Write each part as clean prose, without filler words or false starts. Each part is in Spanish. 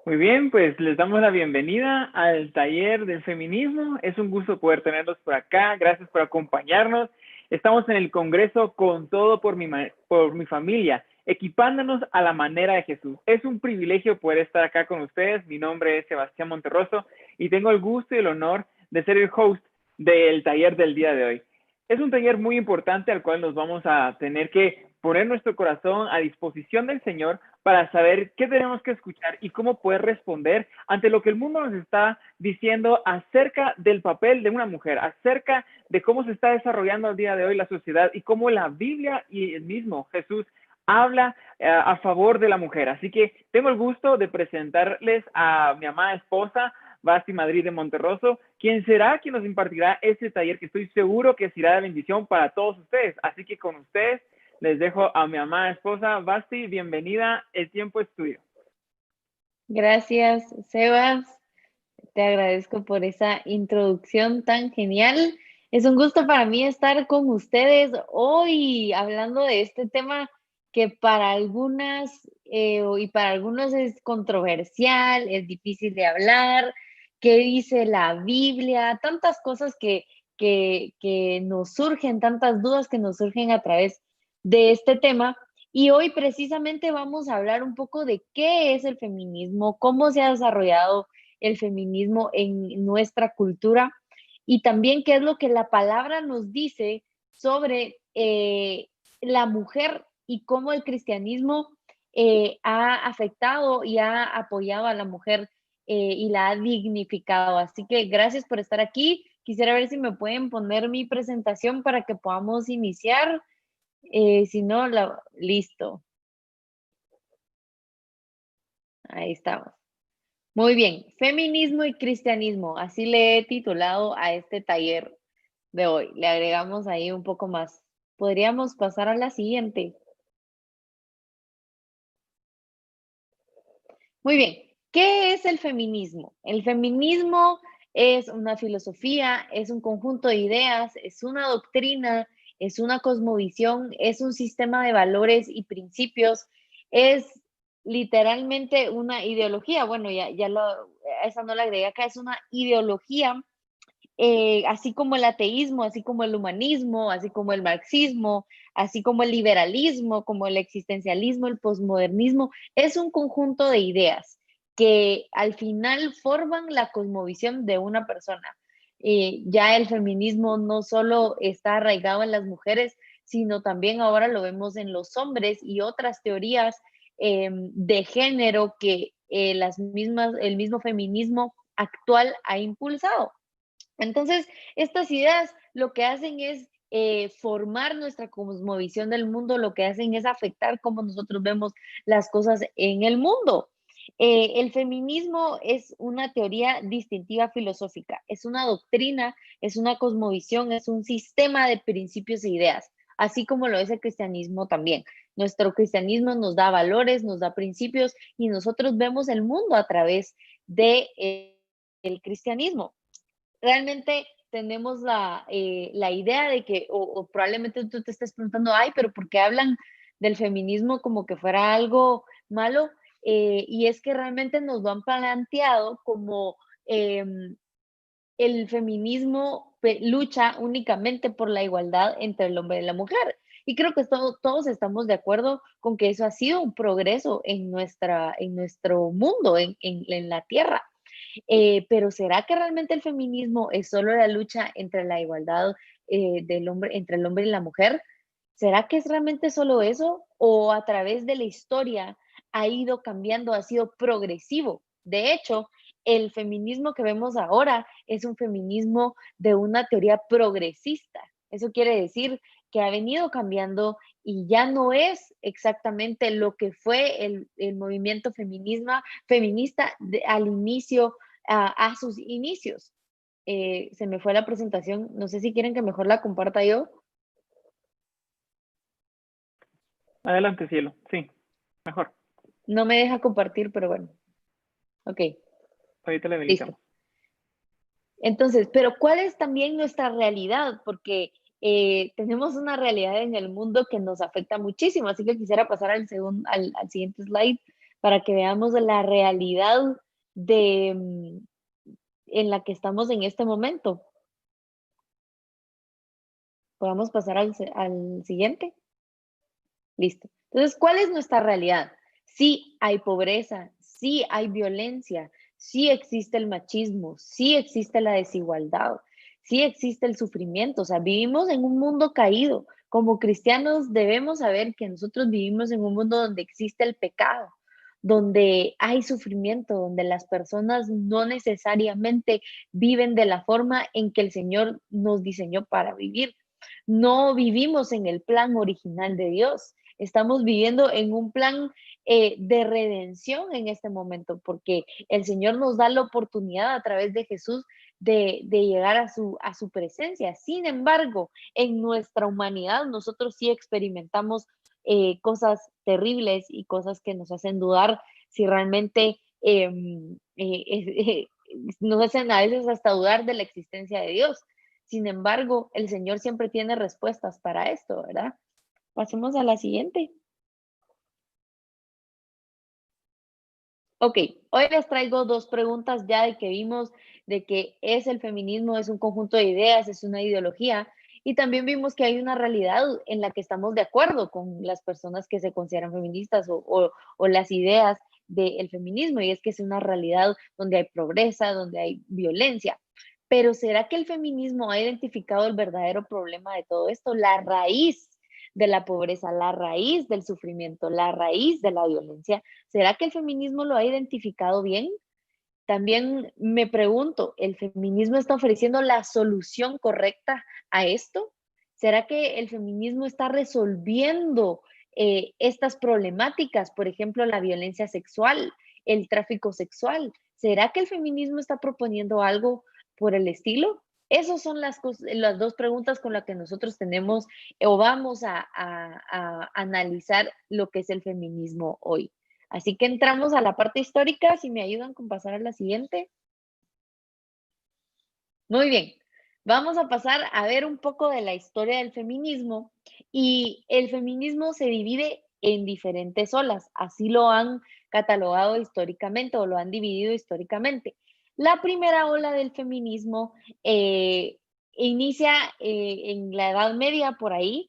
Muy bien, pues les damos la bienvenida al taller del feminismo. Es un gusto poder tenerlos por acá. Gracias por acompañarnos. Estamos en el Congreso con todo por mi familia, equipándonos a la manera de Jesús. Es un privilegio poder estar acá con ustedes. Mi nombre es Sebastián Monterroso y tengo el gusto y el honor de ser el host del taller del día de hoy. Es un taller muy importante al cual nos vamos a tener que poner nuestro corazón a disposición del Señor para saber qué tenemos que escuchar y cómo poder responder ante lo que el mundo nos está diciendo acerca del papel de una mujer, acerca de cómo se está desarrollando al día de hoy la sociedad y cómo la Biblia y el mismo Jesús habla a favor de la mujer. Así que tengo el gusto de presentarles a mi amada esposa, Basti Madrid de Monterroso, quien será quien nos impartirá este taller que estoy seguro que será de bendición para todos ustedes. Así que con ustedes les dejo a mi amada esposa, Basti, bienvenida, el tiempo es tuyo. Gracias, Sebas. Te agradezco por esa introducción tan genial. Es un gusto para mí estar con ustedes hoy hablando de este tema que para algunas y para algunos es controversial, es difícil de hablar, qué dice la Biblia, tantas cosas que nos surgen, tantas dudas que nos surgen a través de este tema. Y hoy precisamente vamos a hablar un poco de qué es el feminismo, cómo se ha desarrollado el feminismo en nuestra cultura y también qué es lo que la palabra nos dice sobre la mujer y cómo el cristianismo ha afectado y ha apoyado a la mujer y la ha dignificado. Así que gracias por estar aquí. Quisiera ver si me pueden poner mi presentación para que podamos iniciar. Si no, listo. Ahí estamos. Muy bien, feminismo y cristianismo, así le he titulado a este taller de hoy. Le agregamos ahí un poco más. Podríamos pasar a la siguiente. Muy bien, ¿qué es el feminismo? El feminismo es una filosofía, es un conjunto de ideas, es una doctrina, es una cosmovisión, es un sistema de valores y principios, es literalmente una ideología. Bueno, esa no la agregué acá, es una ideología, así como el ateísmo, así como el humanismo, así como el marxismo, así como el liberalismo, como el existencialismo, el posmodernismo, es un conjunto de ideas que al final forman la cosmovisión de una persona. Ya el feminismo no solo está arraigado en las mujeres, sino también ahora lo vemos en los hombres y otras teorías de género que el mismo feminismo actual ha impulsado. Entonces, estas ideas lo que hacen es formar nuestra cosmovisión del mundo, lo que hacen es afectar cómo nosotros vemos las cosas en el mundo. El feminismo es una teoría distintiva filosófica, es una doctrina, es una cosmovisión, es un sistema de principios e ideas, así como lo es el cristianismo también. Nuestro cristianismo nos da valores, nos da principios y nosotros vemos el mundo a través de el cristianismo. Realmente tenemos la idea de que, o probablemente tú te estés preguntando, ay, pero ¿por qué hablan del feminismo como que fuera algo malo? Y es que realmente nos lo han planteado como el feminismo lucha únicamente por la igualdad entre el hombre y la mujer. Y creo que todos estamos de acuerdo con que eso ha sido un progreso en nuestro mundo, en la tierra. Pero ¿será que realmente el feminismo es solo la lucha entre la igualdad del hombre, entre el hombre y la mujer? ¿Será que es realmente solo eso? ¿O a través de la historia ha ido cambiando, ha sido progresivo? De hecho, el feminismo que vemos ahora es un feminismo de una teoría progresista. Eso quiere decir que ha venido cambiando y ya no es exactamente lo que fue el movimiento feminista al inicio, a sus inicios. Se me fue la presentación, no sé si quieren que mejor la comparta yo. Adelante, cielo. Sí, mejor. No me deja compartir, pero bueno, ok, Ahorita le listo. habilitamos. Entonces, pero ¿cuál es también nuestra realidad? Porque tenemos una realidad en el mundo que nos afecta muchísimo, así que quisiera pasar al siguiente slide para que veamos la realidad de, en la que estamos en este momento. Podemos pasar al siguiente. Listo. Entonces, ¿cuál es nuestra realidad? Sí hay pobreza, sí hay violencia, sí existe el machismo, sí existe la desigualdad, sí existe el sufrimiento. O sea, vivimos en un mundo caído. Como cristianos debemos saber que nosotros vivimos en un mundo donde existe el pecado, donde hay sufrimiento, donde las personas no necesariamente viven de la forma en que el Señor nos diseñó para vivir. No vivimos en el plan original de Dios. Estamos viviendo en un plan de redención en este momento, porque el Señor nos da la oportunidad a través de Jesús de llegar a su presencia. Sin embargo, en nuestra humanidad nosotros sí experimentamos cosas terribles y cosas que nos hacen dudar si realmente nos hacen a veces hasta dudar de la existencia de Dios. Sin embargo, el Señor siempre tiene respuestas para esto, ¿verdad? Pasemos a la siguiente. Ok, hoy les traigo dos preguntas ya de que vimos de que es el feminismo, es un conjunto de ideas, es una ideología, y también vimos que hay una realidad en la que estamos de acuerdo con las personas que se consideran feministas o las ideas del feminismo, y es que es una realidad donde hay pobreza, donde hay violencia. Pero ¿será que el feminismo ha identificado el verdadero problema de todo esto? La raíz de la pobreza, la raíz del sufrimiento, la raíz de la violencia. ¿Será que el feminismo lo ha identificado bien? También me pregunto, ¿el feminismo está ofreciendo la solución correcta a esto? ¿Será que el feminismo está resolviendo estas problemáticas? Por ejemplo, la violencia sexual, el tráfico sexual. ¿Será que el feminismo está proponiendo algo por el estilo? Esas son las dos preguntas con las que nosotros tenemos o vamos a analizar lo que es el feminismo hoy. Así que entramos a la parte histórica, si me ayudan con pasar a la siguiente. Muy bien, vamos a pasar a ver un poco de la historia del feminismo y el feminismo se divide en diferentes olas, así lo han catalogado históricamente o lo han dividido históricamente. La primera ola del feminismo inicia en la Edad Media por ahí,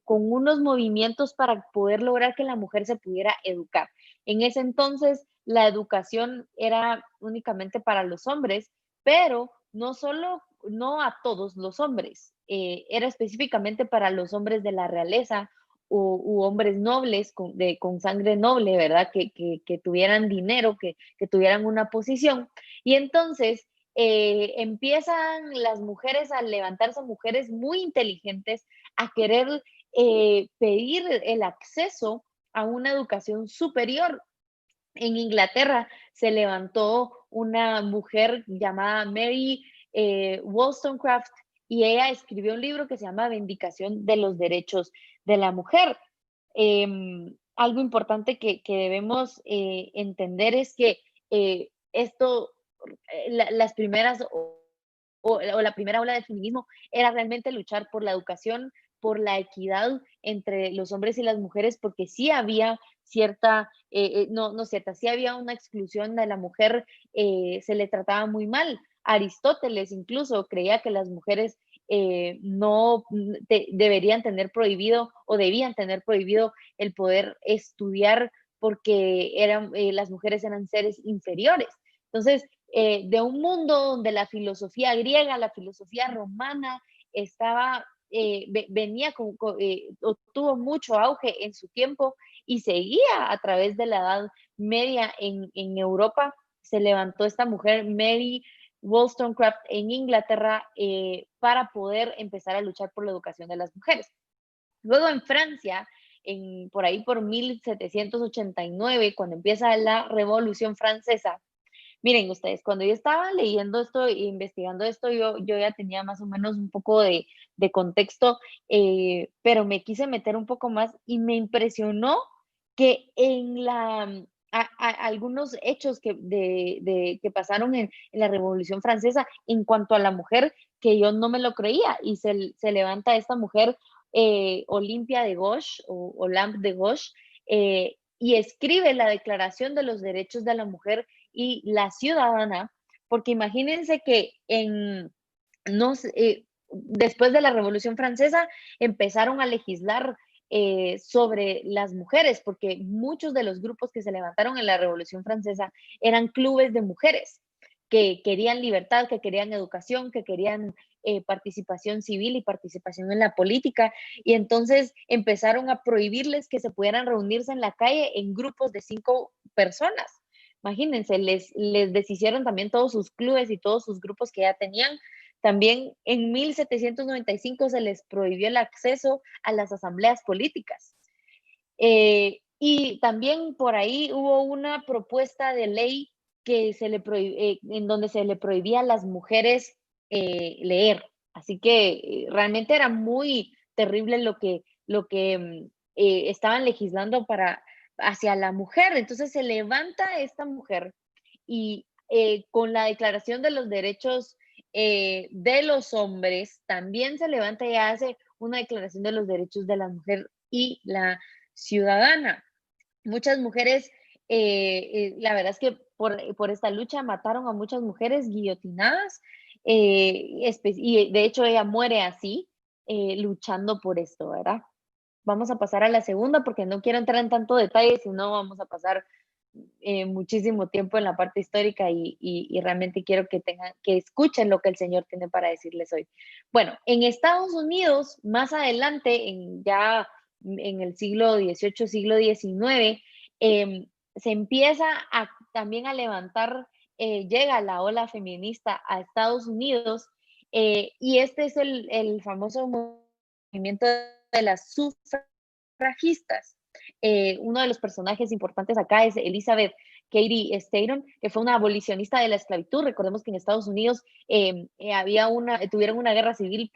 con unos movimientos para poder lograr que la mujer se pudiera educar. En ese entonces la educación era únicamente para los hombres, pero no solo, no a todos los hombres, era específicamente para los hombres de la realeza u hombres nobles con sangre noble, ¿verdad? Que tuvieran dinero, que tuvieran una posición. Y entonces empiezan las mujeres a levantarse, mujeres muy inteligentes, a querer pedir el acceso a una educación superior. En Inglaterra se levantó una mujer llamada Mary Wollstonecraft y ella escribió un libro que se llama Vindicación de los Derechos de la Mujer. Algo importante que debemos entender es que esto, las primeras o la primera ola del feminismo era realmente luchar por la educación, por la equidad entre los hombres y las mujeres, porque sí había cierta, no cierta, sí había una exclusión de la mujer, se le trataba muy mal. Aristóteles incluso creía que las mujeres no deberían tener prohibido o debían tener prohibido el poder estudiar porque las mujeres eran seres inferiores. Entonces, de un mundo donde la filosofía griega, la filosofía romana estaba, venía, tuvo mucho auge en su tiempo y seguía a través de la Edad Media en Europa. Se levantó esta mujer, Mary Wollstonecraft, en Inglaterra para poder empezar a luchar por la educación de las mujeres. Luego en Francia, por ahí por 1789, cuando empieza la Revolución Francesa, miren ustedes, cuando yo estaba leyendo esto e investigando esto, yo ya tenía más o menos un poco de contexto, pero me quise meter un poco más y me impresionó que algunos hechos que pasaron en la Revolución Francesa en cuanto a la mujer, que yo no me lo creía, y se levanta esta mujer, Olympia de Gauche, o Olympe de Gauche, y escribe la Declaración de los Derechos de la Mujer y la Ciudadana, porque imagínense que después de la Revolución Francesa empezaron a legislar sobre las mujeres, porque muchos de los grupos que se levantaron en la Revolución Francesa eran clubes de mujeres que querían libertad, que querían educación, que querían participación civil y participación en la política, y entonces empezaron a prohibirles que se pudieran reunirse en la calle en grupos de 5 personas. Imagínense, les deshicieron también todos sus clubes y todos sus grupos que ya tenían. También en 1795 se les prohibió el acceso a las asambleas políticas. Y también por ahí hubo una propuesta de ley que en donde se le prohibía a las mujeres leer. Así que realmente era muy terrible lo que estaban legislando hacia la mujer. Entonces se levanta esta mujer y con la Declaración de los Derechos de los Hombres, también se levanta y hace una Declaración de los Derechos de la Mujer y la Ciudadana. Muchas mujeres, la verdad es que por esta lucha mataron a muchas mujeres guillotinadas, y de hecho ella muere así, luchando por esto, ¿verdad? Vamos a pasar a la segunda porque no quiero entrar en tanto detalle, sino vamos a pasar muchísimo tiempo en la parte histórica y realmente quiero que escuchen lo que el Señor tiene para decirles hoy. Bueno, en Estados Unidos, más adelante, ya en el siglo XVIII, siglo XIX, se empieza también a levantar, llega la ola feminista a Estados Unidos, y este es el famoso movimiento de las sufragistas. Uno de los personajes importantes acá es Elizabeth Cady Stanton, que fue una abolicionista de la esclavitud. Recordemos que en Estados Unidos tuvieron una guerra civil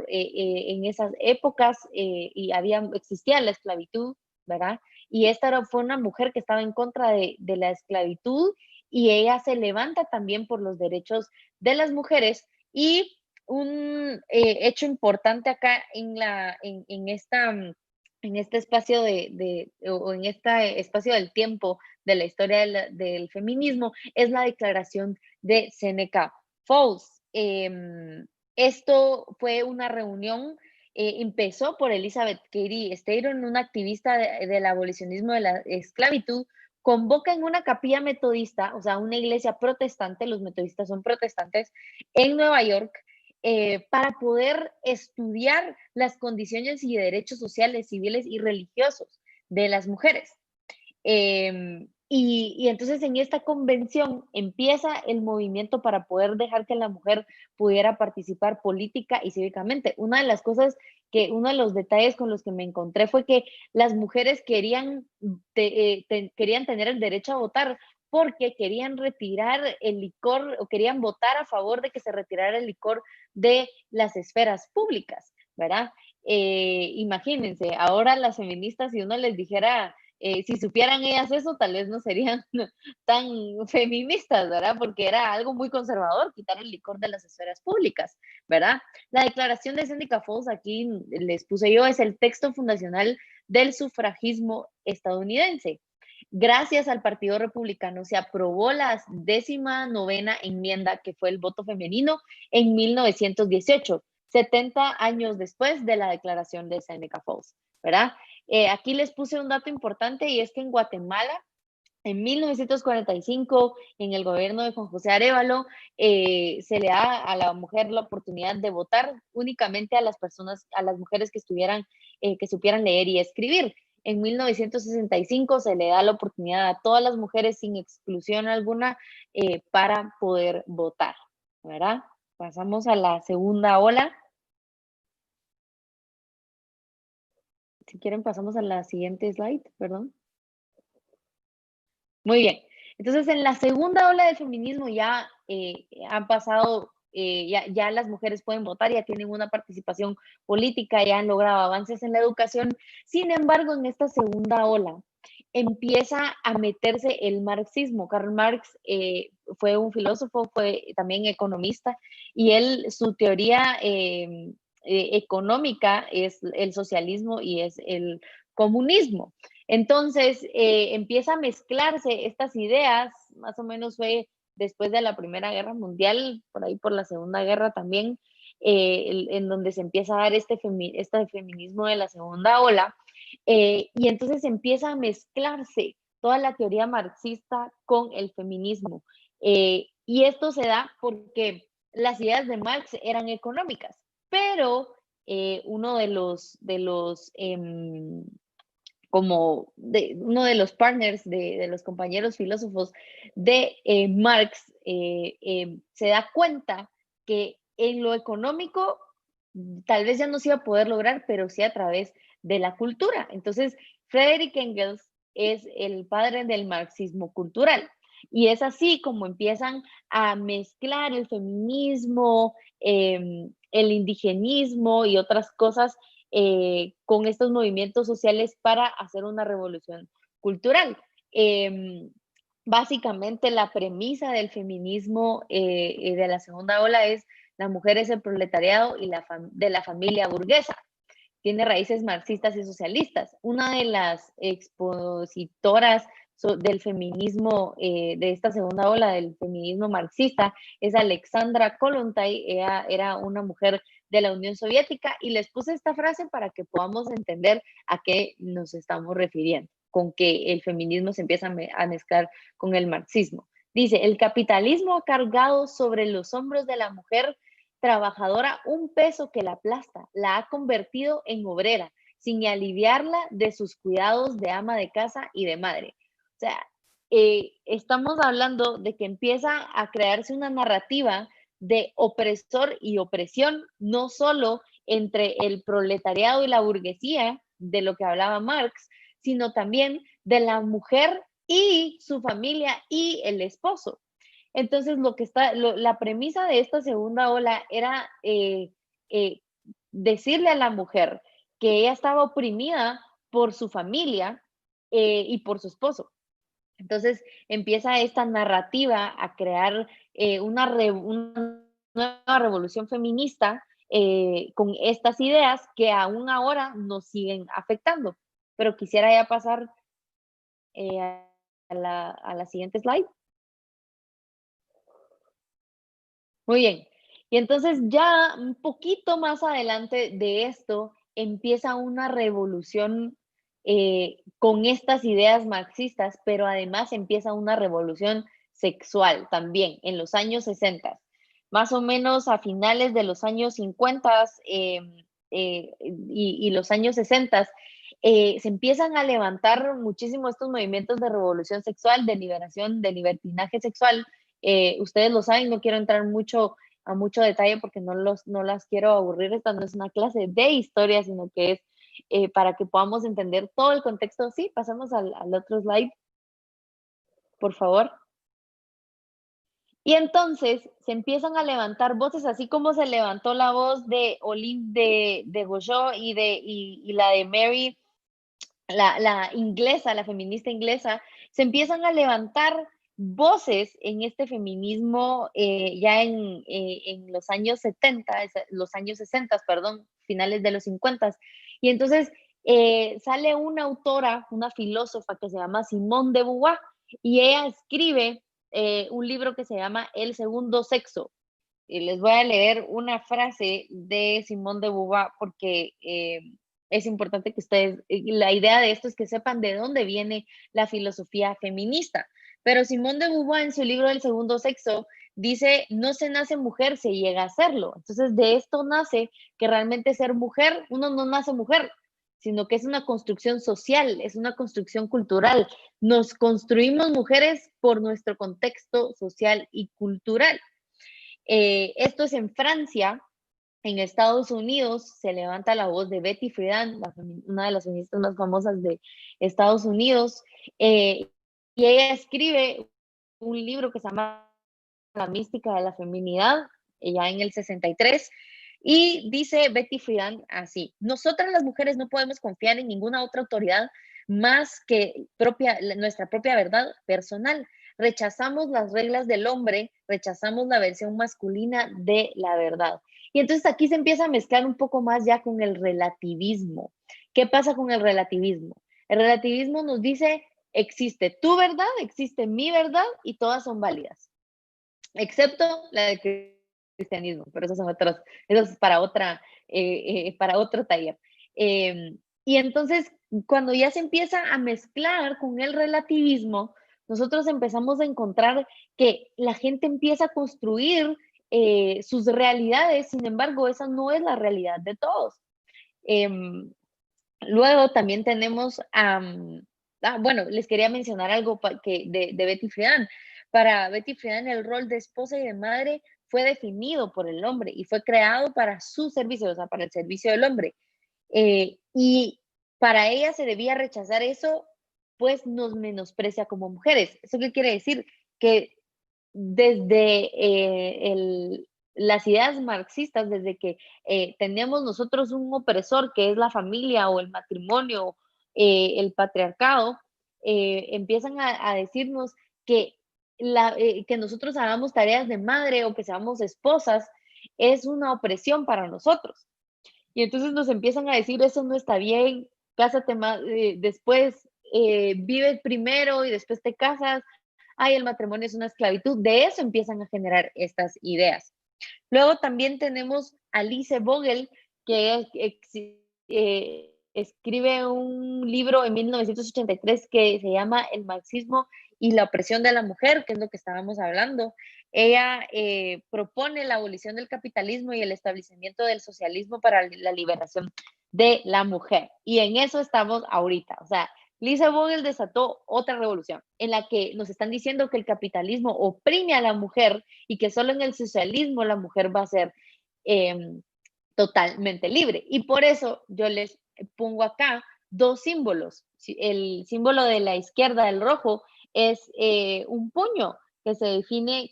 en esas épocas, y existía la esclavitud, ¿verdad? Y esta fue una mujer que estaba en contra de la esclavitud, y ella se levanta también por los derechos de las mujeres. Y un hecho importante acá en este espacio o en este espacio del tiempo de la historia del feminismo es la declaración de Seneca Falls. Esto fue una reunión, empezó por Elizabeth Cady Stanton, una activista del abolicionismo de la esclavitud, convoca en una capilla metodista, o sea, una iglesia protestante, los metodistas son protestantes, en Nueva York, para poder estudiar las condiciones y derechos sociales, civiles y religiosos de las mujeres. Y entonces en esta convención empieza el movimiento para poder dejar que la mujer pudiera participar política y cívicamente. Uno de los detalles con los que me encontré fue que las mujeres querían tener el derecho a votar porque querían retirar el licor o querían votar a favor de que se retirara el licor de las esferas públicas, ¿verdad? Imagínense, ahora las feministas, si uno les dijera, si supieran ellas eso, tal vez no serían tan feministas, ¿verdad? Porque era algo muy conservador quitar el licor de las esferas públicas, ¿verdad? La declaración de Seneca Falls, aquí les puse yo, es el texto fundacional del sufragismo estadounidense. Gracias al Partido Republicano se aprobó la 19ª enmienda, que fue el voto femenino, en 1918, 70 años después de la declaración de Seneca Falls, ¿verdad? Aquí les puse un dato importante, y es que en Guatemala, en 1945, en el gobierno de Juan José Arévalo, se le da a la mujer la oportunidad de votar únicamente a las mujeres que supieran leer y escribir. En 1965 se le da la oportunidad a todas las mujeres sin exclusión alguna para poder votar, ¿verdad? Pasamos a la segunda ola. Si quieren, pasamos a la siguiente slide, perdón. Muy bien. Entonces, en la segunda ola del feminismo ya han pasado, ya las mujeres pueden votar, ya tienen una participación política, ya han logrado avances en la educación. Sin embargo, en esta segunda ola empieza a meterse el marxismo. Karl Marx fue un filósofo, fue también economista, y su teoría económica es el socialismo y es el comunismo. Entonces, empieza a mezclarse estas ideas, más o menos fue después de la Primera Guerra Mundial, por ahí por la Segunda Guerra también, en donde se empieza a dar este feminismo de la segunda ola, y entonces empieza a mezclarse toda la teoría marxista con el feminismo. Y esto se da porque las ideas de Marx eran económicas, pero uno de los uno de los partners, de los compañeros filósofos de Marx, se da cuenta que en lo económico tal vez ya no se iba a poder lograr, pero sí a través de la cultura. Entonces, Friedrich Engels es el padre del marxismo cultural. Y es así como empiezan a mezclar el feminismo, el indigenismo y otras cosas con estos movimientos sociales para hacer una revolución cultural. Básicamente la premisa del feminismo de la segunda ola es la mujer es el proletariado y de la familia burguesa. Tiene raíces marxistas y socialistas. Una de las expositoras del feminismo, de esta segunda ola del feminismo marxista, es Alexandra Kollontai. Ella era una mujer de la Unión Soviética y les puse esta frase para que podamos entender a qué nos estamos refiriendo, con que el feminismo se empieza a mezclar con el marxismo. Dice, el capitalismo ha cargado sobre los hombros de la mujer trabajadora un peso que la aplasta, la ha convertido en obrera, sin aliviarla de sus cuidados de ama de casa y de madre. O sea, estamos hablando de que empieza a crearse una narrativa de opresor y opresión, no solo entre el proletariado y la burguesía, de lo que hablaba Marx, sino también de la mujer y su familia y el esposo. Entonces, la premisa de esta segunda ola era eh, decirle a la mujer que ella estaba oprimida por su familia y por su esposo. Entonces, empieza esta narrativa a crear una nueva revolución feminista con estas ideas que aún ahora nos siguen afectando. Pero quisiera ya pasar a la siguiente slide. Muy bien. Y entonces ya un poquito más adelante de esto empieza una revolución con estas ideas marxistas, pero además empieza una revolución sexual también en los años 60, más o menos a finales de los años 50 y los años 60. Se empiezan a levantar muchísimo estos movimientos de revolución sexual, de liberación, de libertinaje sexual. Ustedes lo saben, no quiero entrar a mucho detalle porque no las quiero aburrir. Esta no es una clase de historia, sino que es para que podamos entender todo el contexto. Sí, pasamos al otro slide, por favor. Y entonces se empiezan a levantar voces, así como se levantó la voz de Olympe de Gouges y la de Mary, la inglesa, la feminista inglesa. Se empiezan a levantar voces en este feminismo ya en los años 70, los años 60, perdón, finales de los 50. Y entonces sale una autora, una filósofa que se llama Simone de Beauvoir, y ella escribe un libro que se llama El segundo sexo. Y les voy a leer una frase de Simone de Beauvoir porque es importante que ustedes, la idea de esto es que sepan de dónde viene la filosofía feminista. Pero Simone de Beauvoir en su libro El segundo sexo dice, no se nace mujer, se llega a serlo. Entonces de esto nace que realmente ser mujer, uno no nace mujer, sino que es una construcción social, es una construcción cultural. Nos construimos mujeres por nuestro contexto social y cultural. Esto es en Francia. En Estados Unidos se levanta la voz de Betty Friedan, una de las feministas más famosas de Estados Unidos, y ella escribe un libro que se llama La mística de la feminidad, ya en el 63, y dice Betty Friedan así: nosotras las mujeres no podemos confiar en ninguna otra autoridad más que nuestra propia verdad personal. Rechazamos las reglas del hombre, rechazamos la versión masculina de la verdad. Y entonces aquí se empieza a mezclar un poco más ya con el relativismo. ¿Qué pasa con el relativismo? El relativismo nos dice, existe tu verdad, existe mi verdad y todas son válidas, excepto la del cristianismo, pero esos son otros, eso es para otro taller. Y entonces, cuando ya se empieza a mezclar con el relativismo, nosotros empezamos a encontrar que la gente empieza a construir sus realidades, sin embargo, esa no es la realidad de todos. Luego también tenemos, bueno, les quería mencionar algo de Betty Friedan. Para Betty Friedan, el rol de esposa y de madre fue definido por el hombre y fue creado para su servicio, o sea, para el servicio del hombre. Y para ella se debía rechazar eso, pues nos menosprecia como mujeres. ¿Eso qué quiere decir? Que desde las ideas marxistas, desde que tenemos nosotros un opresor que es la familia o el matrimonio, el patriarcado, empiezan a decirnos que, que nosotros hagamos tareas de madre o que seamos esposas es una opresión para nosotros. Y entonces nos empiezan a decir, eso no está bien, cásate más, después vives primero y después te casas, ay, el matrimonio es una esclavitud. De eso empiezan a generar estas ideas. Luego también tenemos a Lise Vogel, que escribe un libro en 1983 que se llama El marxismo y la opresión de la mujer, que es lo que estábamos hablando. Ella propone la abolición del capitalismo y el establecimiento del socialismo para la liberación de la mujer. Y en eso estamos ahorita. O sea, Lisa Vogel desató otra revolución en la que nos están diciendo que el capitalismo oprime a la mujer y que solo en el socialismo la mujer va a ser eh, totalmente libre. Y por eso yo les pongo acá dos símbolos. El símbolo de la izquierda, el rojo, es un puño que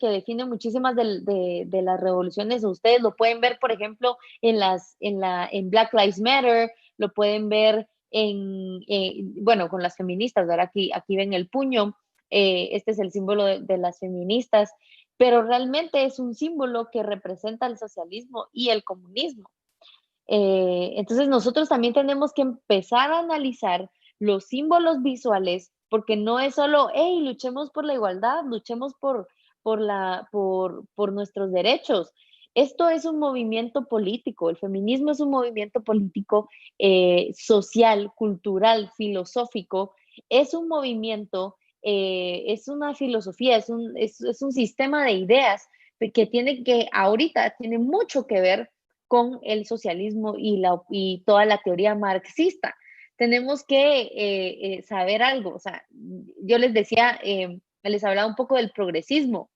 define muchísimas de las revoluciones. Ustedes lo pueden ver, por ejemplo, en Black Lives Matter, lo pueden ver bueno, con las feministas, ¿verdad? Aquí ven el puño, este es el símbolo de las feministas, pero realmente es un símbolo que representa el socialismo y el comunismo. Entonces nosotros también tenemos que empezar a analizar los símbolos visuales, porque no es solo, hey, luchemos por la igualdad, luchemos por nuestros derechos. Esto es un movimiento político, el feminismo es un movimiento político, social, cultural, filosófico, es un movimiento, es una filosofía, es un sistema de ideas que ahorita tiene mucho que ver con el socialismo y toda la teoría marxista. Tenemos que saber algo, o sea, yo les decía, les hablaba un poco del progresismo.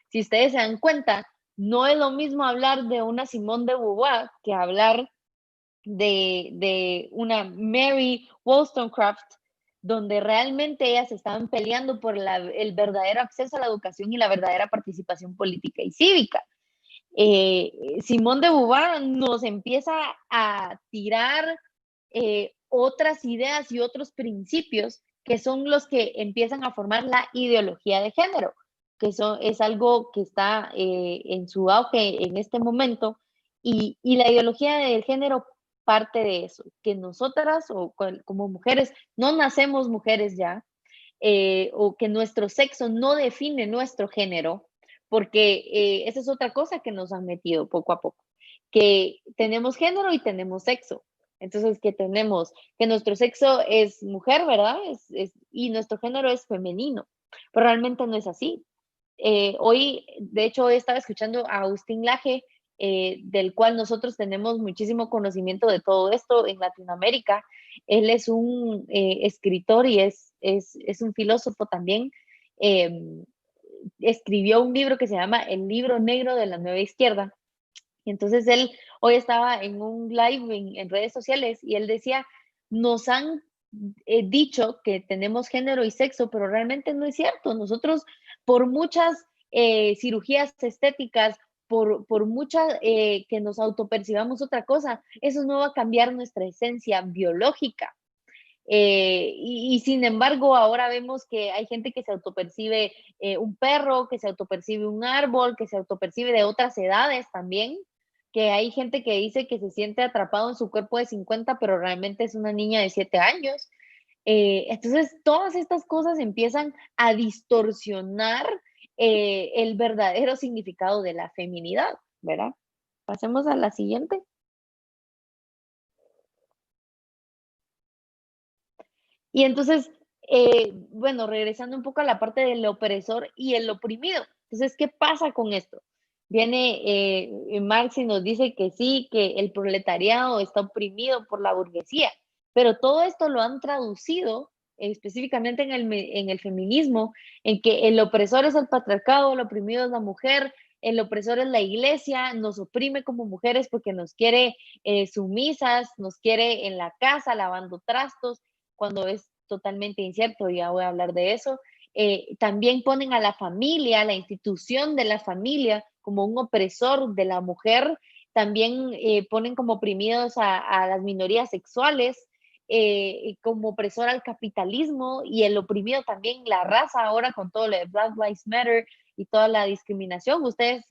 Si ustedes se dan cuenta, no es lo mismo hablar de una Simone de Beauvoir que hablar de una Mary Wollstonecraft, donde realmente ellas estaban peleando por el verdadero acceso a la educación y la verdadera participación política y cívica. Simón de Beauvoir nos empieza a tirar otras ideas y otros principios que son los que empiezan a formar la ideología de género, es algo que está en su auge en este momento, y la ideología del género parte de eso, que nosotras o como mujeres no nacemos mujeres ya, o que nuestro sexo no define nuestro género, porque esa es otra cosa que nos han metido poco a poco, que tenemos género y tenemos sexo. Entonces, que nuestro sexo es mujer, ¿verdad? Y nuestro género es femenino, pero realmente no es así. Hoy, de hecho, hoy estaba escuchando a Agustín Laje, del cual nosotros tenemos muchísimo conocimiento de todo esto en Latinoamérica. Él es un escritor y es un filósofo también. Eh, Escribió un libro que se llama El libro negro de la nueva izquierda. Y entonces él hoy estaba en un live en redes sociales y él decía, nos han dicho que tenemos género y sexo, pero realmente no es cierto. Nosotros, por muchas cirugías estéticas, por muchas que nos autopercibamos otra cosa, eso no va a cambiar nuestra esencia biológica. Y sin embargo, ahora vemos que hay gente que se autopercibe un perro, que se autopercibe un árbol, que se autopercibe de otras edades también, que hay gente que dice que se siente atrapado en su cuerpo de 50, pero realmente es una niña de 7 años. Entonces, todas estas cosas empiezan a distorsionar el verdadero significado de la feminidad, ¿verdad? Pasemos a la siguiente. Y entonces, bueno, regresando un poco a la parte del opresor y el oprimido. Entonces, ¿qué pasa con esto? Viene Marx y nos dice que sí, que el proletariado está oprimido por la burguesía, pero todo esto lo han traducido específicamente en el feminismo, en que el opresor es el patriarcado, el oprimido es la mujer, el opresor es la iglesia, nos oprime como mujeres porque nos quiere sumisas, nos quiere en la casa lavando trastos, cuando es totalmente incierto, ya voy a hablar de eso. También ponen a la familia, la institución de la familia, como un opresor de la mujer. También ponen como oprimidos a las minorías sexuales, como opresor al capitalismo y el oprimido también la raza ahora con todo lo de Black Lives Matter y toda la discriminación. Ustedes,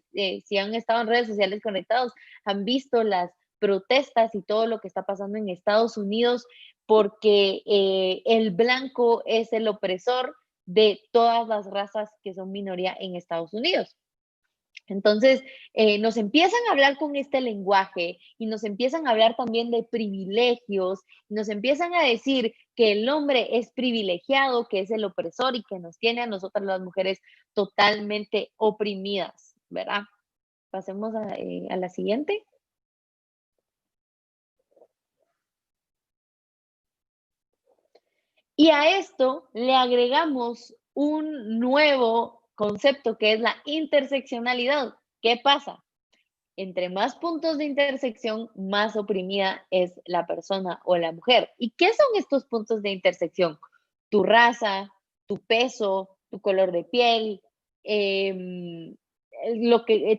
si han estado en redes sociales conectados, han visto las protestas y todo lo que está pasando en Estados Unidos porque el blanco es el opresor de todas las razas que son minoría en Estados Unidos. Entonces, nos empiezan a hablar con este lenguaje y nos empiezan a hablar también de privilegios, nos empiezan a decir que el hombre es privilegiado, que es el opresor y que nos tiene a nosotras las mujeres totalmente oprimidas, ¿verdad? Pasemos a la siguiente. Y a esto le agregamos un nuevo concepto que es la interseccionalidad. ¿Qué pasa? Entre más puntos de intersección, más oprimida es la persona o la mujer. ¿Y qué son estos puntos de intersección? Tu raza, tu peso, tu color de piel,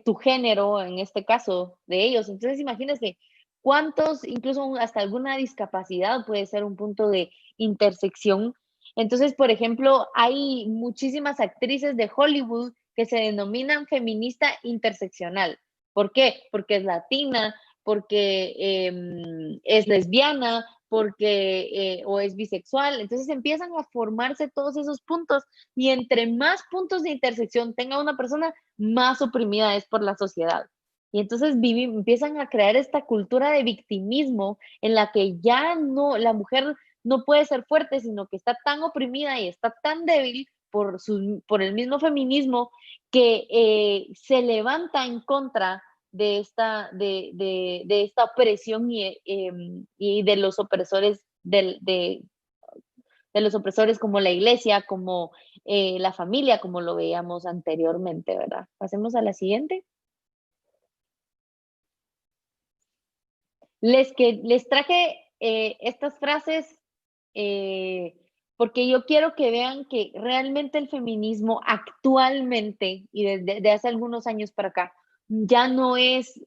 tu género, en este caso de ellos. Entonces, imagínense cuántos, incluso hasta alguna discapacidad puede ser un punto de intersección. Entonces, por ejemplo, hay muchísimas actrices de Hollywood que se denominan feminista interseccional. ¿Por qué? Porque es latina, porque es lesbiana, porque o es bisexual. Entonces empiezan a formarse todos esos puntos y entre más puntos de intersección tenga una persona, más oprimida es por la sociedad. Y entonces empiezan a crear esta cultura de victimismo en la que ya no, la mujer no puede ser fuerte, sino que está tan oprimida y está tan débil por el mismo feminismo que se levanta en contra de esta opresión y de los opresores de los opresores como la iglesia, como la familia, como lo veíamos anteriormente, ¿verdad? Pasemos a la siguiente. Les traje estas frases eh, porque yo quiero que vean que realmente el feminismo actualmente y desde hace algunos años para acá ya no es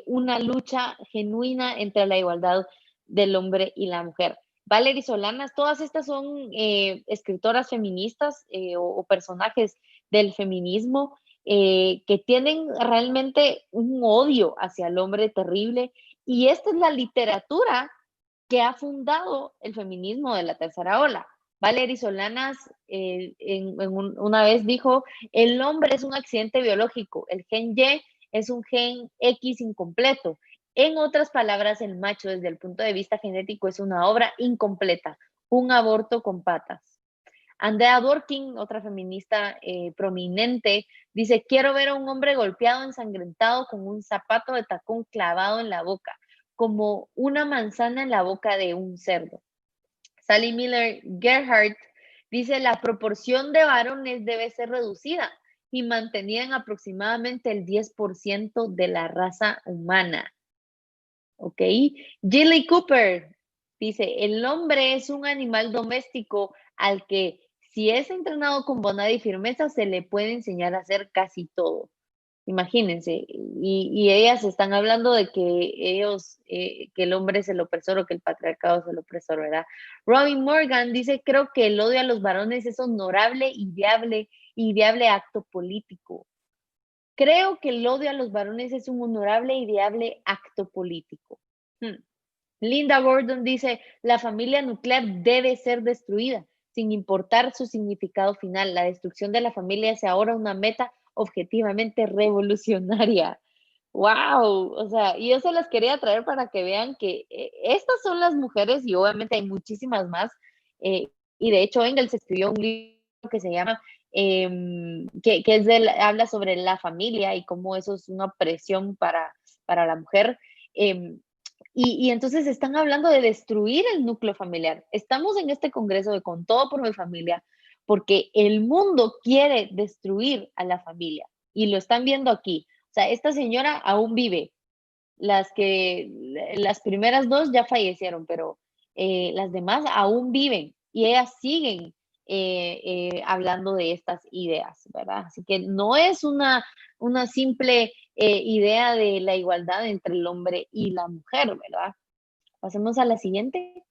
una lucha genuina entre la igualdad del hombre y la mujer. Valery Solanas, todas estas son escritoras feministas o personajes del feminismo que tienen realmente un odio hacia el hombre terrible y esta es la literatura que ha fundado el feminismo de la tercera ola. Valery Solanas una vez dijo, el hombre es un accidente biológico, el gen Y es un gen X incompleto. En otras palabras, el macho desde el punto de vista genético es una obra incompleta, un aborto con patas. Andrea Dworkin, otra feminista prominente, dice, quiero ver a un hombre golpeado, ensangrentado, con un zapato de tacón clavado en la boca, como una manzana en la boca de un cerdo. Sally Miller Gerhardt dice, la proporción de varones debe ser reducida y mantenida en aproximadamente el 10% de la raza humana. ¿Ok? Gilly Cooper dice, el hombre es un animal doméstico al que si es entrenado con bondad y firmeza se le puede enseñar a hacer casi todo. Imagínense, y ellas están hablando de que que el hombre es el opresor o que el patriarcado es el opresor, ¿verdad? Robin Morgan dice, creo que el odio a los varones es honorable y viable acto político. Creo que el odio a los varones es un honorable y viable acto político. Linda Gordon dice, la familia nuclear debe ser destruida, sin importar su significado final. La destrucción de la familia es ahora una meta objetivamente revolucionaria. ¡Wow! O sea, y yo se las quería traer para que vean que estas son las mujeres, y obviamente hay muchísimas más. eh, y de hecho, Engels escribió un libro que se llama, que es habla sobre la familia y cómo eso es una presión para la mujer. em, y entonces están hablando de destruir el núcleo familiar. Estamos en este congreso de Con Todo por mi Familia porque el mundo quiere destruir a la familia y lo están viendo aquí. O sea, esta señora aún vive. Las primeras dos ya fallecieron, pero las demás aún viven y ellas siguen hablando de estas ideas, ¿verdad? Así que no es una simple idea de la igualdad entre el hombre y la mujer, ¿verdad? Pasemos a la siguiente.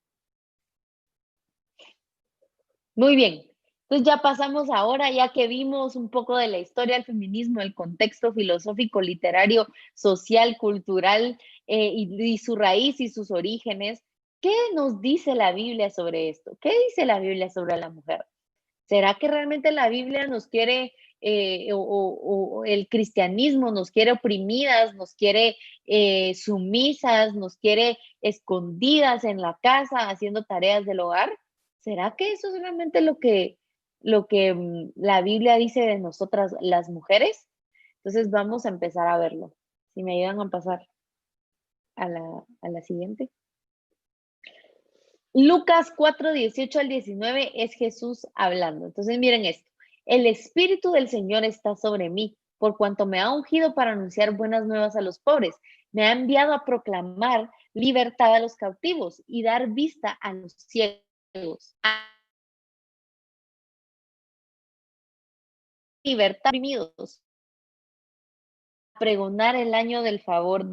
Muy bien. Entonces ya pasamos ahora, ya que vimos un poco de la historia del feminismo, el contexto filosófico, literario, social, cultural y su raíz y sus orígenes. ¿Qué nos dice la Biblia sobre esto? ¿Qué dice la Biblia sobre la mujer? ¿Será que realmente la Biblia nos quiere o el cristianismo nos quiere oprimidas, nos quiere sumisas, nos quiere escondidas en la casa haciendo tareas del hogar? ¿Será que eso es realmente lo que la Biblia dice de nosotras las mujeres? Entonces vamos a empezar a verlo. Si me ayudan a pasar a la siguiente. Lucas 4:18 al 19 es Jesús hablando. Entonces miren esto. El Espíritu del Señor está sobre mí, por cuanto me ha ungido para anunciar buenas nuevas a los pobres. Me ha enviado a proclamar libertad a los cautivos y dar vista a los ciegos, a libertad a los oprimidos, a pregonar el año del favor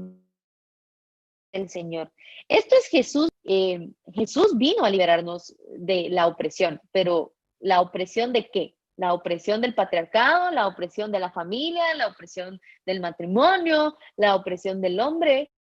del Señor. Esto es Jesús. Jesús vino a liberarnos de la opresión, pero ¿la opresión de qué? La opresión del patriarcado, la opresión de la familia, la opresión del matrimonio, la opresión del hombre.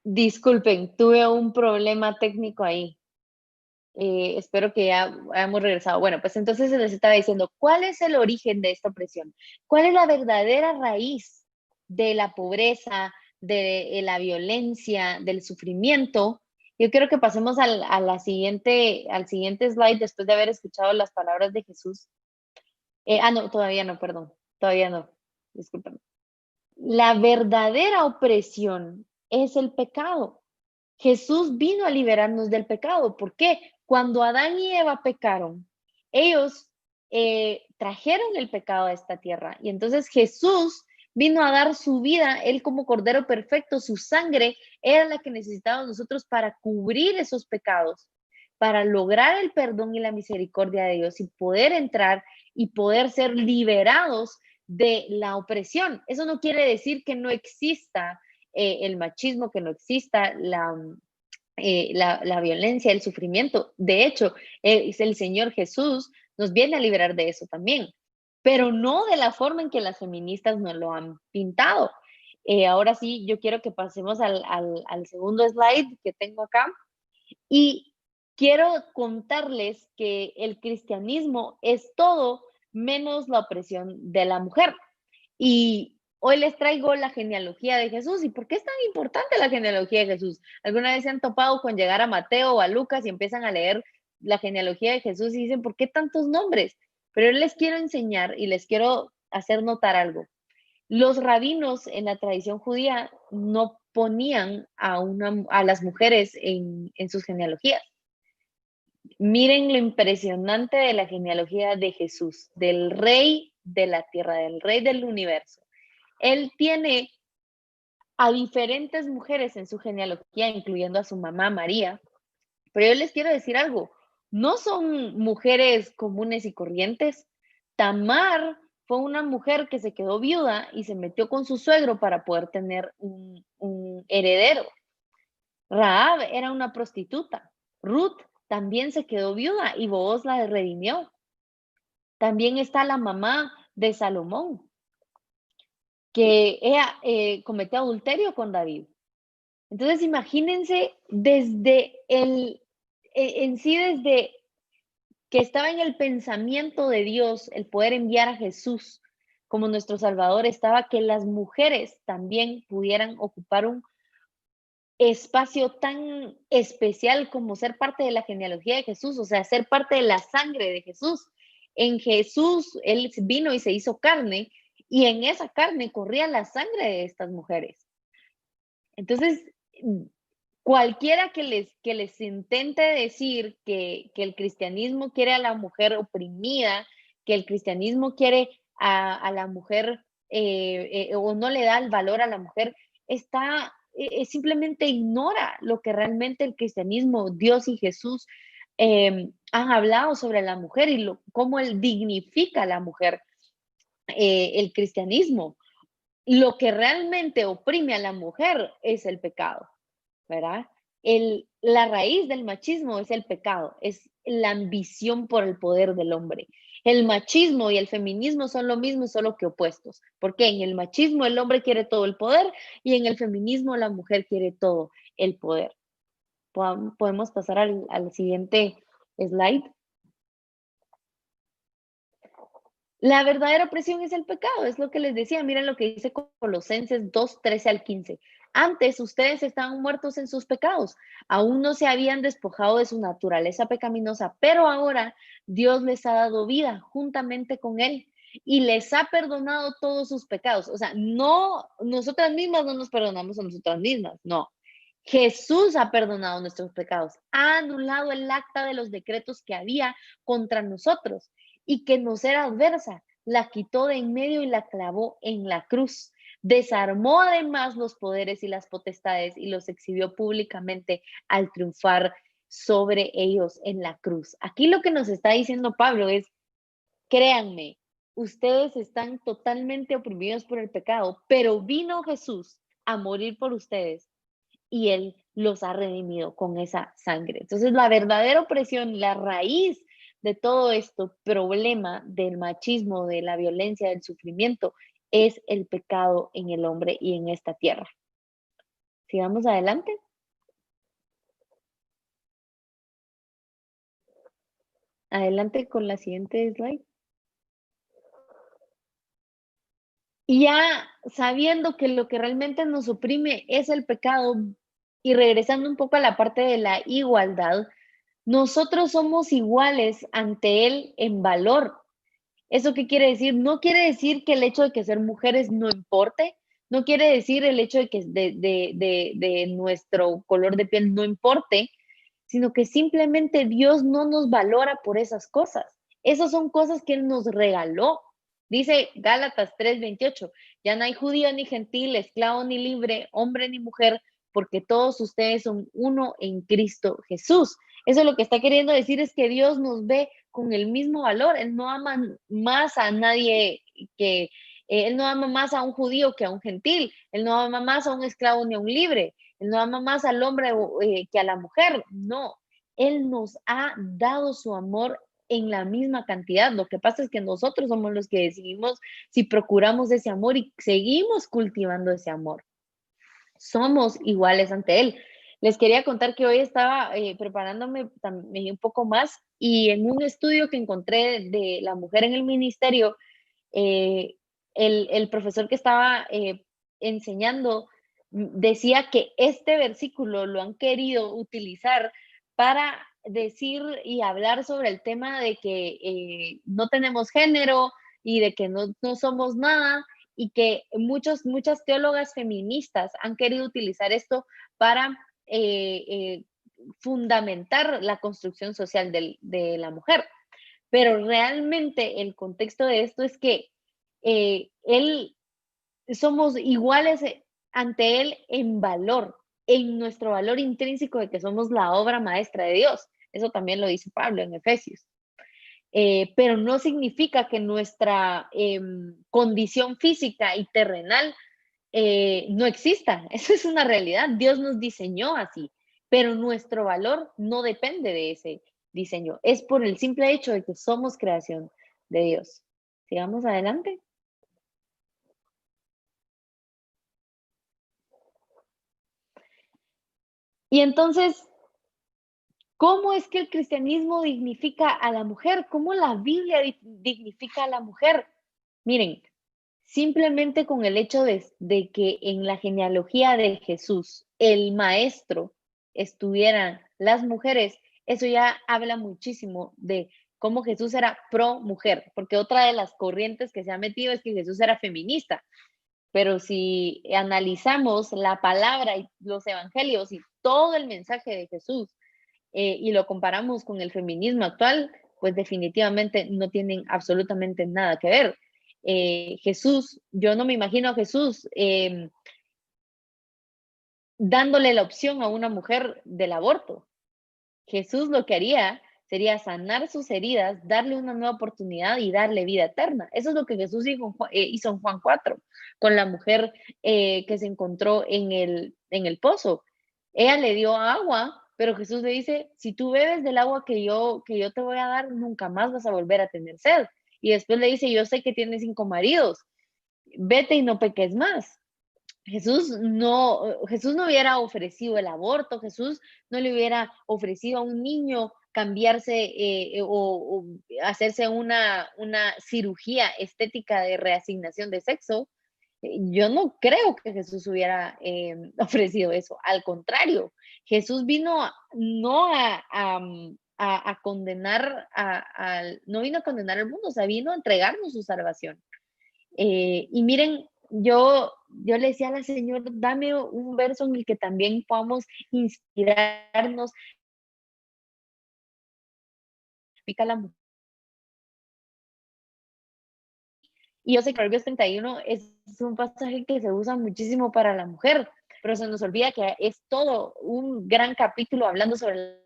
Disculpen, tuve un problema técnico ahí. Espero que ya hayamos regresado. Bueno, pues entonces se les estaba diciendo, ¿cuál es el origen de esta opresión? ¿Cuál es la verdadera raíz de la pobreza, de la violencia, del sufrimiento? Yo quiero que pasemos al siguiente slide después de haber escuchado las palabras de Jesús. No, todavía no, perdón, todavía no, disculpen. La verdadera opresión es el pecado. Jesús vino a liberarnos del pecado. ¿Por qué? Cuando Adán y Eva pecaron, ellos trajeron el pecado a esta tierra. Y entonces Jesús vino a dar su vida, él como Cordero Perfecto, su sangre era la que necesitábamos nosotros para cubrir esos pecados, para lograr el perdón y la misericordia de Dios y poder entrar y poder ser liberados de la opresión. Eso no quiere decir que no exista el machismo, que no exista la violencia, el sufrimiento. De hecho, es el Señor Jesús nos viene a liberar de eso también, pero no de la forma en que las feministas nos lo han pintado. Ahora sí, yo quiero que pasemos al segundo slide que tengo acá y quiero contarles que el cristianismo es todo menos la opresión de la mujer. Y hoy les traigo la genealogía de Jesús. ¿Y por qué es tan importante la genealogía de Jesús? ¿Alguna vez se han topado con llegar a Mateo o a Lucas y empiezan a leer la genealogía de Jesús y dicen, ¿por qué tantos nombres? Pero yo les quiero enseñar y les quiero hacer notar algo. Los rabinos en la tradición judía no ponían a las mujeres en sus genealogías. Miren lo impresionante de la genealogía de Jesús, del rey de la tierra, del rey del universo. él tiene a diferentes mujeres en su genealogía, incluyendo a su mamá María, pero yo les quiero decir algo, no son mujeres comunes y corrientes. Tamar fue una mujer que se quedó viuda y se metió con su suegro para poder tener un heredero. Rahab era una prostituta. Ruth también se quedó viuda y Booz la redimió. También está la mamá de Salomón, que ella cometió adulterio con David. Entonces, imagínense desde en sí, desde que estaba en el pensamiento de Dios el poder enviar a Jesús como nuestro Salvador, estaba que las mujeres también pudieran ocupar un espacio tan especial como ser parte de la genealogía de Jesús, o sea, ser parte de la sangre de Jesús. En Jesús, Él vino y se hizo carne, y en esa carne corría la sangre de estas mujeres. Entonces, cualquiera que les intente decir que el cristianismo quiere a la mujer oprimida, que el cristianismo quiere a la mujer o no le da el valor a la mujer, simplemente ignora lo que realmente el cristianismo, Dios y Jesús han hablado sobre la mujer y cómo él dignifica a la mujer, el cristianismo. Lo que realmente oprime a la mujer es el pecado, ¿verdad? La raíz del machismo es el pecado, es la ambición por el poder del hombre. El machismo y el feminismo son lo mismo, solo que opuestos. Porque en el machismo el hombre quiere todo el poder y en el feminismo la mujer quiere todo el poder. Podemos pasar al siguiente slide. La verdadera opresión es el pecado, es lo que les decía. Miren lo que dice Colosenses 2, 13 al 15. Antes ustedes estaban muertos en sus pecados, aún no se habían despojado de su naturaleza pecaminosa, pero ahora Dios les ha dado vida juntamente con Él y les ha perdonado todos sus pecados. O sea, no, nosotras mismas no nos perdonamos a nosotras mismas, no. Jesús ha perdonado nuestros pecados, ha anulado el acta de los decretos que había contra nosotros y que nos era adversa, la quitó de en medio y la clavó en la cruz. Desarmó además los poderes y las potestades y los exhibió públicamente al triunfar sobre ellos en la cruz. Aquí lo que nos está diciendo Pablo es, créanme, ustedes están totalmente oprimidos por el pecado, pero vino Jesús a morir por ustedes y Él los ha redimido con esa sangre. Entonces, la verdadera opresión, la raíz de todo esto, problema del machismo, de la violencia, del sufrimiento, es el pecado en el hombre y en esta tierra. Sigamos adelante. Adelante con la siguiente slide. Y ya sabiendo que lo que realmente nos oprime es el pecado, y regresando un poco a la parte de la igualdad, nosotros somos iguales ante Él en valor. ¿Eso qué quiere decir? No quiere decir que el hecho de que ser mujeres no importe, no quiere decir el hecho de que de nuestro color de piel no importe, sino que simplemente Dios no nos valora por esas cosas. Esas son cosas que Él nos regaló. Dice Gálatas 3:28, ya no hay judío ni gentil, esclavo ni libre, hombre ni mujer, porque todos ustedes son uno en Cristo Jesús. Eso lo que está queriendo decir es que Dios nos ve con el mismo valor. Él no ama más a nadie que, Él no ama más a un judío que a un gentil. Él no ama más a un esclavo ni a un libre. Él no ama más al hombre que a la mujer. No, Él nos ha dado su amor en la misma cantidad. Lo que pasa es que nosotros somos los que decidimos si procuramos ese amor y seguimos cultivando ese amor. Somos iguales ante Él. Les quería contar que hoy estaba preparándome también un poco más y en un estudio que encontré de la mujer en el ministerio, el profesor que estaba enseñando decía que este versículo lo han querido utilizar para decir y hablar sobre el tema de que no tenemos género y de que no somos nada, y que muchas teólogas feministas han querido utilizar esto para fundamentar la construcción social de la mujer. Pero realmente el contexto de esto es que él somos iguales ante Él en valor, en nuestro valor intrínseco de que somos la obra maestra de Dios. Eso también lo dice Pablo en Efesios. Pero no significa que nuestra condición física y terrenal no exista. Eso es una realidad. Dios nos diseñó así, pero nuestro valor no depende de ese diseño. Es por el simple hecho de que somos creación de Dios. Sigamos adelante. Y entonces, ¿cómo es que el cristianismo dignifica a la mujer? ¿Cómo la Biblia dignifica a la mujer? Miren, simplemente con el hecho de que en la genealogía de Jesús, el maestro, estuvieran las mujeres, eso ya habla muchísimo de cómo Jesús era pro mujer, porque otra de las corrientes que se ha metido es que Jesús era feminista, pero si analizamos la palabra y los evangelios y todo el mensaje de Jesús y lo comparamos con el feminismo actual, pues definitivamente no tienen absolutamente nada que ver. Jesús, yo no me imagino a Jesús dándole la opción a una mujer del aborto. Jesús lo que haría sería sanar sus heridas, darle una nueva oportunidad y darle vida eterna. Eso es lo que Jesús hizo en Juan 4 con la mujer que se encontró en el pozo. Ella le dio agua, pero Jesús le dice, si tú bebes del agua que yo te voy a dar, nunca más vas a volver a tener sed. Y después le dice, yo sé que tienes 5 maridos, vete y no peques más. Jesús no hubiera ofrecido el aborto, Jesús no le hubiera ofrecido a un niño cambiarse o hacerse una cirugía estética de reasignación de sexo. Yo no creo que Jesús hubiera ofrecido eso. Al contrario, Jesús vino no a condenar, no vino a condenar al mundo, o sea, vino a entregarnos su salvación. Y miren, yo le decía a la Señor, dame un verso en el que también podamos inspirarnos. Pica la mujer. Y yo sé que Proverbios 31 es un pasaje que se usa muchísimo para la mujer, pero se nos olvida que es todo un gran capítulo hablando sobre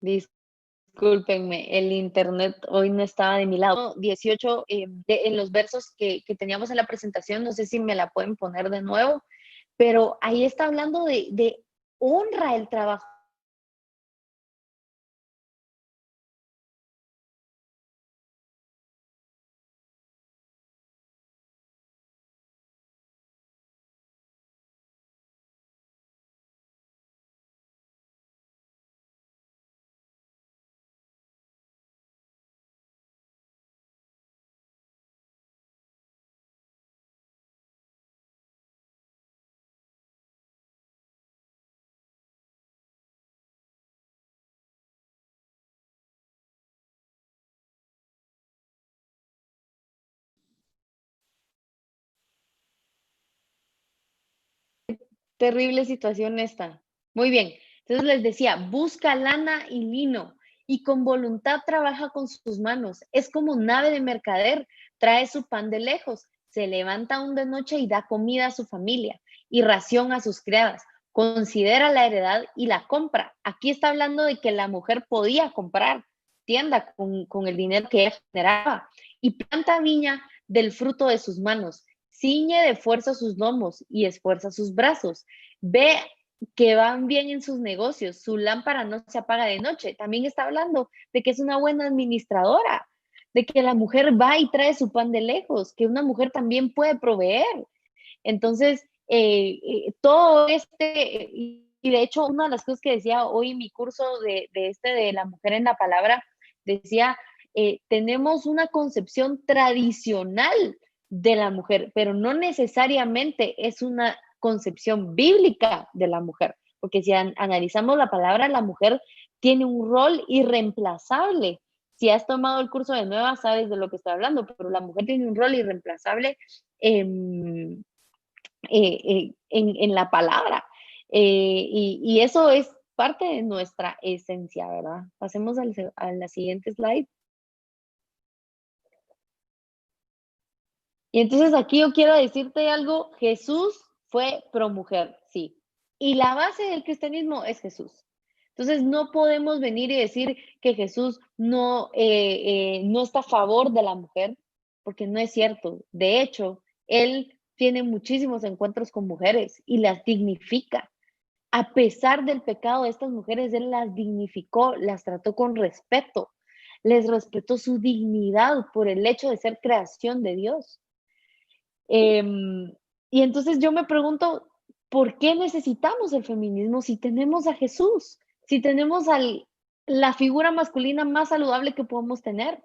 discúlpenme, el internet hoy no estaba de mi lado. 18 en los versos que teníamos en la presentación, no sé si me la pueden poner de nuevo, pero ahí está hablando de honra el trabajo terrible situación esta. Muy bien. Entonces les decía, busca lana y lino y con voluntad trabaja con sus manos. Es como nave de mercader, trae su pan de lejos, se levanta aún de noche y da comida a su familia y ración a sus criadas. Considera la heredad y la compra. Aquí está hablando de que la mujer podía comprar tienda con el dinero que ella generaba y planta viña del fruto de sus manos. Ciñe de fuerza sus lomos y esfuerza sus brazos. Ve que van bien en sus negocios, su lámpara no se apaga de noche. También está hablando de que es una buena administradora. de que la mujer va y trae su pan de lejos, que una mujer también puede proveer. Entonces, todo y de hecho, una de las cosas que decía hoy en mi curso de la mujer en la palabra, decía, tenemos una concepción tradicional de la mujer, pero no necesariamente es una concepción bíblica de la mujer, porque si analizamos la palabra, la mujer tiene un rol irreemplazable. Si has tomado el curso de Nueva, sabes de lo que estoy hablando, pero la mujer tiene un rol irreemplazable en la palabra. Y eso es parte de nuestra esencia, ¿verdad? Pasemos a la siguiente slide. Y entonces aquí yo quiero decirte algo, Jesús fue pro mujer, sí. Y la base del cristianismo es Jesús. Entonces no podemos venir y decir que Jesús no está a favor de la mujer, porque no es cierto. De hecho, él tiene muchísimos encuentros con mujeres y las dignifica. A pesar del pecado de estas mujeres, él las dignificó, las trató con respeto, les respetó su dignidad por el hecho de ser creación de Dios. Y entonces yo me pregunto, ¿por qué necesitamos el feminismo si tenemos a Jesús? Si tenemos la figura masculina más saludable que podemos tener.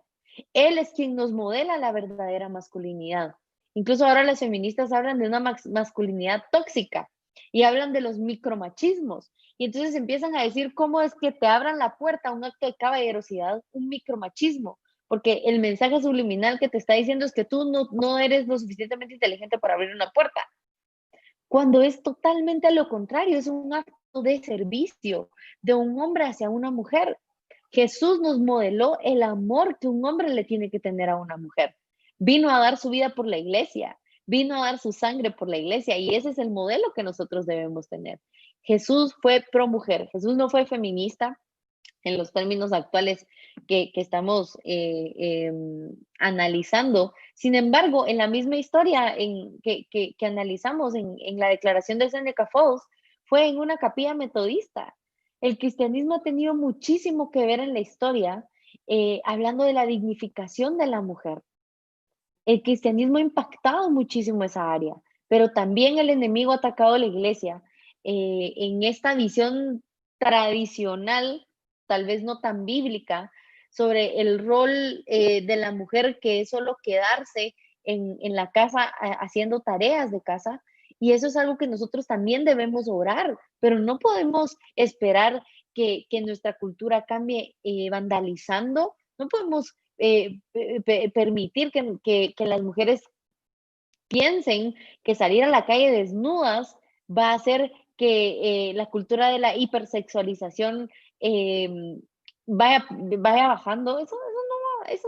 Él es quien nos modela la verdadera masculinidad. Incluso ahora las feministas hablan de una masculinidad tóxica y hablan de los micromachismos. Y entonces empiezan a decir cómo es que te abran la puerta a un acto de caballerosidad, un micromachismo, porque el mensaje subliminal que te está diciendo es que tú no eres lo suficientemente inteligente para abrir una puerta, cuando es totalmente lo contrario, es un acto de servicio de un hombre hacia una mujer. Jesús nos modeló el amor que un hombre le tiene que tener a una mujer. Vino a dar su vida por la iglesia, vino a dar su sangre por la iglesia y ese es el modelo que nosotros debemos tener. Jesús fue pro mujer, Jesús no fue feminista en los términos actuales que estamos analizando. Sin embargo, en la misma historia que analizamos en la declaración de Seneca Falls, fue en una capilla metodista. El cristianismo ha tenido muchísimo que ver en la historia, hablando de la dignificación de la mujer. El cristianismo ha impactado muchísimo esa área, pero también el enemigo ha atacado la iglesia en esta visión tradicional, tal vez no tan bíblica, sobre el rol de la mujer que es solo quedarse en la casa haciendo tareas de casa. Y eso es algo que nosotros también debemos orar, pero no podemos esperar que nuestra cultura cambie vandalizando. No podemos permitir que las mujeres piensen que salir a la calle desnudas va a hacer que la cultura de la hipersexualización vaya bajando. Eso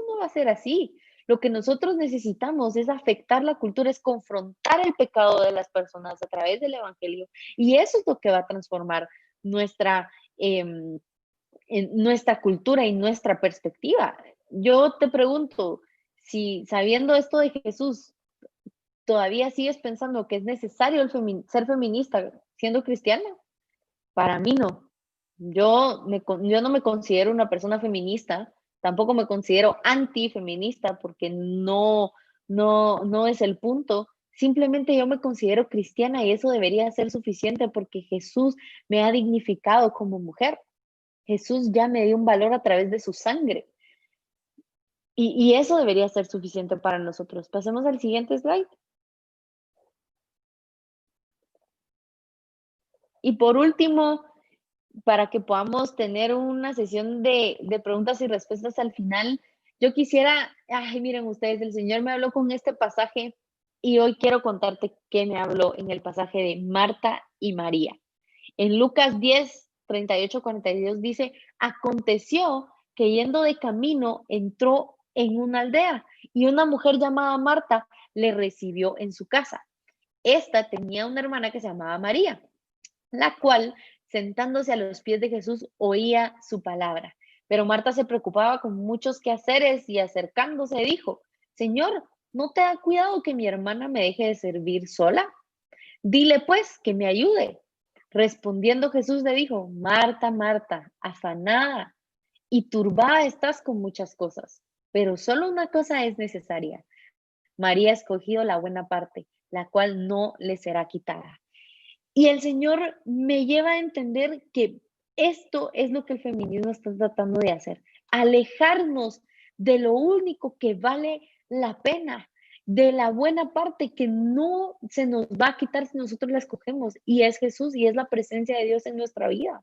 no va a ser así. Lo que nosotros necesitamos es afectar la cultura, es confrontar el pecado de las personas a través del evangelio. Y eso es lo que va a transformar nuestra, nuestra cultura y nuestra perspectiva. Yo te pregunto, si sabiendo esto de Jesús, todavía sigues pensando que es necesario ser feminista siendo cristiana. Para mí no. Yo no me considero una persona feminista, tampoco me considero antifeminista porque no es el punto. Simplemente yo me considero cristiana y eso debería ser suficiente porque Jesús me ha dignificado como mujer. Jesús ya me dio un valor a través de su sangre. Y eso debería ser suficiente para nosotros. Pasemos al siguiente slide. Y por último, para que podamos tener una sesión de preguntas y respuestas al final, yo quisiera, ay, miren ustedes, el Señor me habló con este pasaje y hoy quiero contarte qué me habló en el pasaje de Marta y María. En Lucas 10, 38, 42 dice, aconteció que yendo de camino entró en una aldea y una mujer llamada Marta le recibió en su casa. Esta tenía una hermana que se llamaba María, la cual, sentándose a los pies de Jesús, oía su palabra. Pero Marta se preocupaba con muchos quehaceres y acercándose dijo, Señor, ¿no te da cuidado que mi hermana me deje de servir sola? Dile pues que me ayude. Respondiendo Jesús le dijo, Marta, Marta, afanada y turbada estás con muchas cosas, pero solo una cosa es necesaria. María ha escogido la buena parte, la cual no le será quitada. Y el Señor me lleva a entender que esto es lo que el feminismo está tratando de hacer, alejarnos de lo único que vale la pena, de la buena parte que no se nos va a quitar si nosotros la escogemos, y es Jesús y es la presencia de Dios en nuestra vida.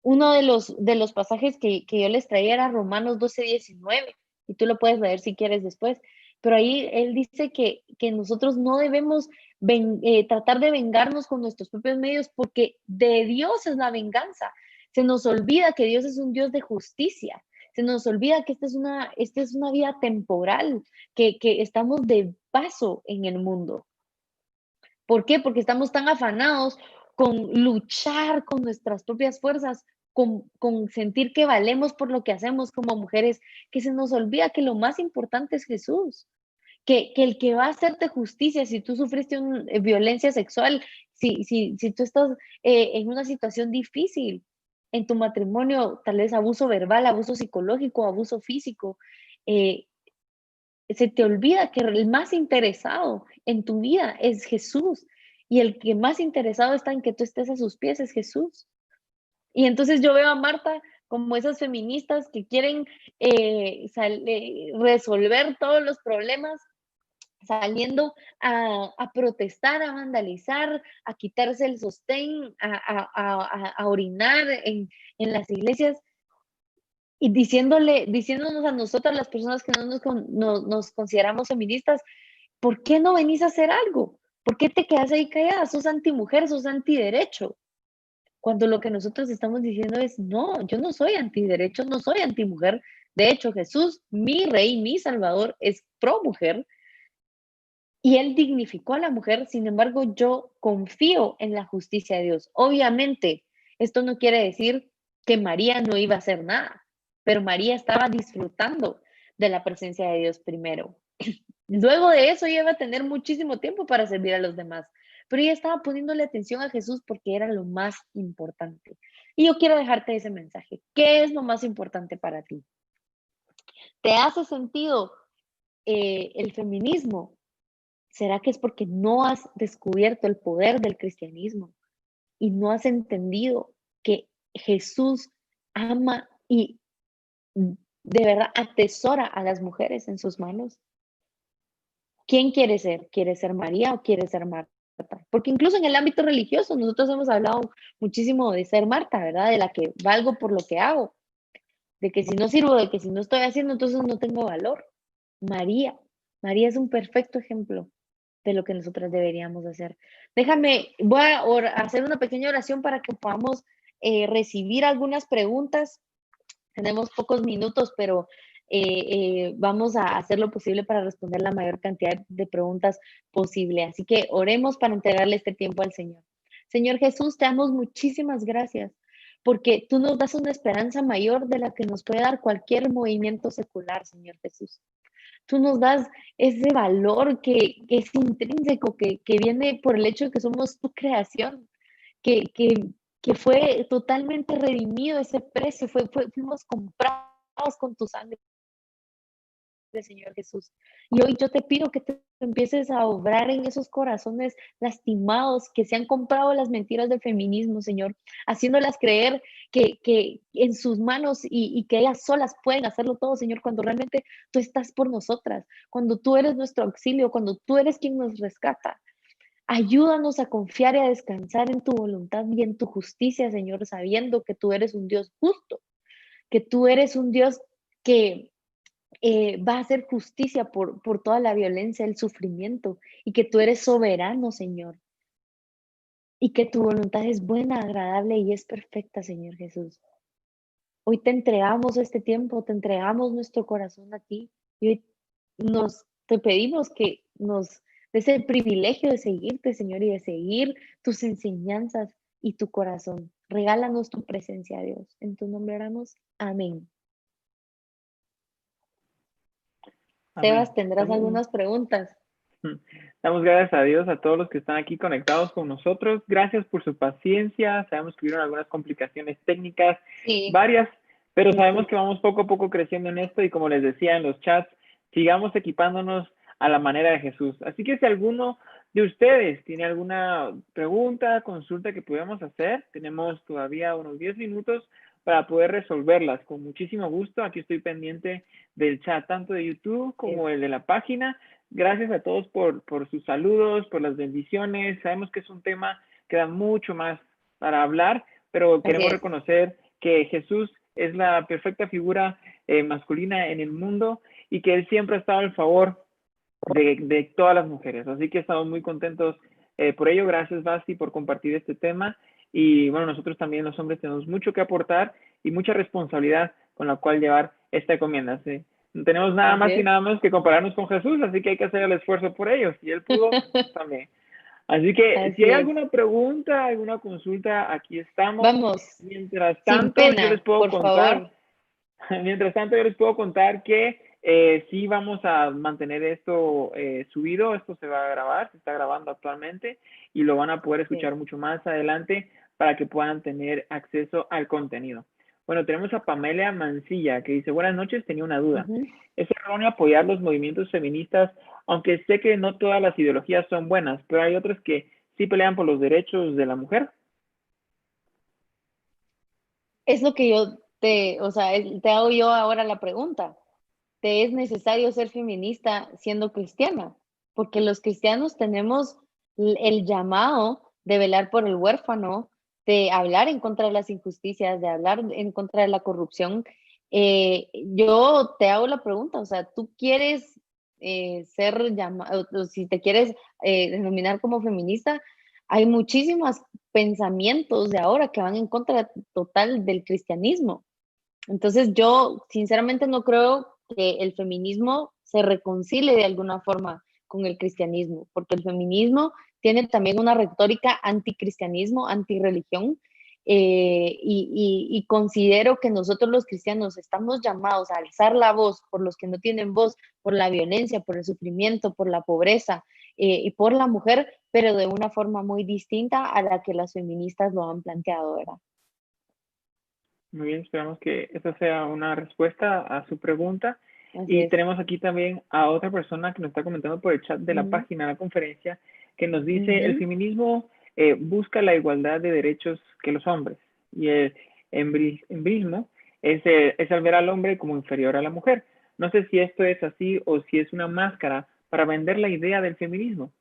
Uno de los pasajes que yo les traía era Romanos 12:19, y tú lo puedes leer si quieres después, pero ahí él dice que nosotros no debemos tratar de vengarnos con nuestros propios medios, porque de Dios es la venganza. Se nos olvida que Dios es un Dios de justicia, se nos olvida que esta es una vida temporal, que estamos de paso en el mundo. ¿Por qué? Porque estamos tan afanados con luchar con nuestras propias fuerzas, con sentir que valemos por lo que hacemos como mujeres, que se nos olvida que lo más importante es Jesús, que el que va a hacerte justicia si tú sufriste violencia sexual, si tú estás en una situación difícil en tu matrimonio, tal vez abuso verbal, abuso psicológico, abuso físico, eh, se te olvida que el más interesado en tu vida es Jesús, y el que más interesado está en que tú estés a sus pies es Jesús. Y entonces yo veo a Marta como esas feministas que quieren resolver todos los problemas saliendo a protestar, a vandalizar, a quitarse el sostén, a orinar en las iglesias, y diciéndonos a nosotras, las personas que nos consideramos feministas, ¿por qué no venís a hacer algo? ¿Por qué te quedas ahí callada? Sos antimujer, sos antiderecho. Cuando lo que nosotros estamos diciendo es, no, yo no soy antiderecho, no soy antimujer. De hecho, Jesús, mi rey, mi salvador, es pro mujer, y él dignificó a la mujer. Sin embargo, yo confío en la justicia de Dios. Obviamente, esto no quiere decir que María no iba a hacer nada, pero María estaba disfrutando de la presencia de Dios primero. Luego de eso, ella iba a tener muchísimo tiempo para servir a los demás, pero ella estaba poniéndole atención a Jesús porque era lo más importante. Y yo quiero dejarte ese mensaje. ¿Qué es lo más importante para ti? ¿Te hace sentido el feminismo? ¿Será que es porque no has descubierto el poder del cristianismo y no has entendido que Jesús ama y de verdad atesora a las mujeres en sus manos? ¿Quién quiere ser? ¿Quiere ser María o quiere ser Marta? Porque incluso en el ámbito religioso nosotros hemos hablado muchísimo de ser Marta, ¿verdad? De la que valgo por lo que hago, de que si no sirvo, de que si no estoy haciendo, entonces no tengo valor. María, María es un perfecto ejemplo de lo que nosotras deberíamos hacer. Voy a hacer una pequeña oración para que podamos recibir algunas preguntas. Tenemos pocos minutos, pero vamos a hacer lo posible para responder la mayor cantidad de preguntas posible. Así que oremos para entregarle este tiempo al Señor. Señor Jesús, te damos muchísimas gracias porque tú nos das una esperanza mayor de la que nos puede dar cualquier movimiento secular, Señor Jesús. Tú nos das ese valor que es intrínseco, que viene por el hecho de que somos tu creación, que, que, que fue totalmente redimido ese precio, fuimos comprados con tu sangre, Señor Jesús. Y hoy yo te pido que te empieces a obrar en esos corazones lastimados que se han comprado las mentiras del feminismo, Señor, haciéndolas creer que en sus manos y que ellas solas pueden hacerlo todo, Señor, cuando realmente tú estás por nosotras, cuando tú eres nuestro auxilio, cuando tú eres quien nos rescata. Ayúdanos a confiar y a descansar en tu voluntad y en tu justicia, Señor, sabiendo que tú eres un Dios justo, que tú eres un Dios que va a hacer justicia por toda la violencia, el sufrimiento, y que tú eres soberano, Señor, y que tu voluntad es buena, agradable y es perfecta, Señor Jesús. Hoy te entregamos este tiempo, te entregamos nuestro corazón a ti, y hoy te pedimos que nos des el privilegio de seguirte, Señor, y de seguir tus enseñanzas y tu corazón. Regálanos tu presencia, Dios. En tu nombre oramos. Amén. Amén. Sebas, ¿tendrás algunas preguntas? Damos gracias a Dios a todos los que están aquí conectados con nosotros. Gracias por su paciencia. Sabemos que hubieron algunas complicaciones técnicas, Sí. varias, pero sabemos Ujú. que vamos poco a poco creciendo en esto y como les decía en los chats, sigamos equipándonos a la manera de Jesús. Así que si alguno de ustedes tiene alguna pregunta, consulta que podamos hacer, tenemos todavía unos 10 minutos para poder resolverlas con muchísimo gusto. Aquí estoy pendiente del chat, tanto de YouTube como el de la página. Gracias a todos por sus saludos, por las bendiciones. Sabemos que es un tema que da mucho más para hablar, pero Así queremos es. reconocer que Jesús es la perfecta figura masculina en el mundo y que Él siempre ha estado al favor de todas las mujeres. Así que estamos muy contentos por ello. Gracias, Basti, por compartir este tema. Y bueno, nosotros también los hombres tenemos mucho que aportar y mucha responsabilidad con la cual llevar esta encomienda. ¿Sí? No tenemos nada Así más y es. nada menos que compararnos con Jesús, así que hay que hacer el esfuerzo por ellos. Si Él pudo, nosotros también. Así que si Así hay es. alguna pregunta, alguna consulta, aquí estamos. Vamos, Mientras sin tanto, yo les pena, puedo por contar favor. Mientras tanto, yo les puedo contar que sí vamos a mantener esto subido, esto se va a grabar, se está grabando actualmente y lo van a poder Sí. escuchar mucho más adelante para que puedan tener acceso al contenido. Bueno, tenemos a Pamela Mancilla que dice, buenas noches, tenía una duda. Ujú. ¿Es erróneo apoyar los movimientos feministas, aunque sé que no todas las ideologías son buenas, pero hay otras que sí pelean por los derechos de la mujer? Es lo que yo o sea, te hago yo ahora la pregunta. ¿Te es necesario ser feminista siendo cristiana? Porque los cristianos tenemos el llamado de velar por el huérfano, de hablar en contra de las injusticias, de hablar en contra de la corrupción. Yo te hago la pregunta, o sea, ¿tú quieres ser llamado, o si te quieres denominar como feminista? Hay muchísimos pensamientos de ahora que van en contra total del cristianismo. Entonces yo sinceramente no creo que el feminismo se reconcilie de alguna forma con el cristianismo, porque el feminismo tiene también una retórica anticristianismo, antirreligión, y considero que nosotros los cristianos estamos llamados a alzar la voz por los que no tienen voz, por la violencia, por el sufrimiento, por la pobreza y por la mujer, pero de una forma muy distinta a la que las feministas lo han planteado, ¿verdad? Muy bien, esperamos que esa sea una respuesta a su pregunta. Así Y es. tenemos aquí también a otra persona que nos está comentando por el chat de la Ujú, página de la conferencia, que nos dice, el ujú. feminismo busca la igualdad de derechos que los hombres. Y el embrismo es al ver al hombre como inferior a la mujer. No sé si esto es así o si es una máscara para vender la idea del feminismo.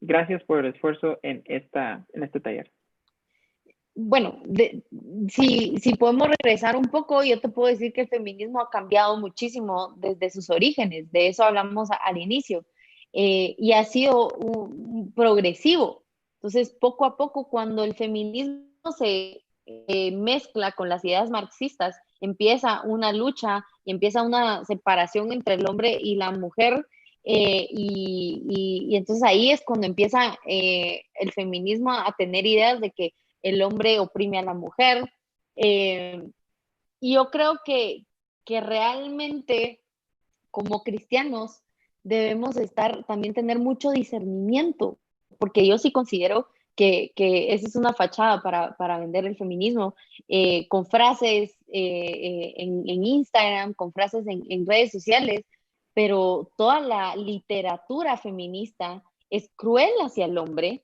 Gracias por el esfuerzo en este taller. Bueno, si podemos regresar un poco, yo te puedo decir que el feminismo ha cambiado muchísimo desde sus orígenes, de eso hablamos al inicio, y ha sido un progresivo. Entonces, poco a poco, cuando el feminismo se mezcla con las ideas marxistas, empieza una lucha y empieza una separación entre el hombre y la mujer. Y entonces ahí es cuando empieza el feminismo a tener ideas de que el hombre oprime a la mujer. Eh, y yo creo que realmente como cristianos debemos estar, también tener mucho discernimiento, porque yo sí considero que esa es una fachada para vender el feminismo, con frases en Instagram, con frases en redes sociales, pero toda la literatura feminista es cruel hacia el hombre,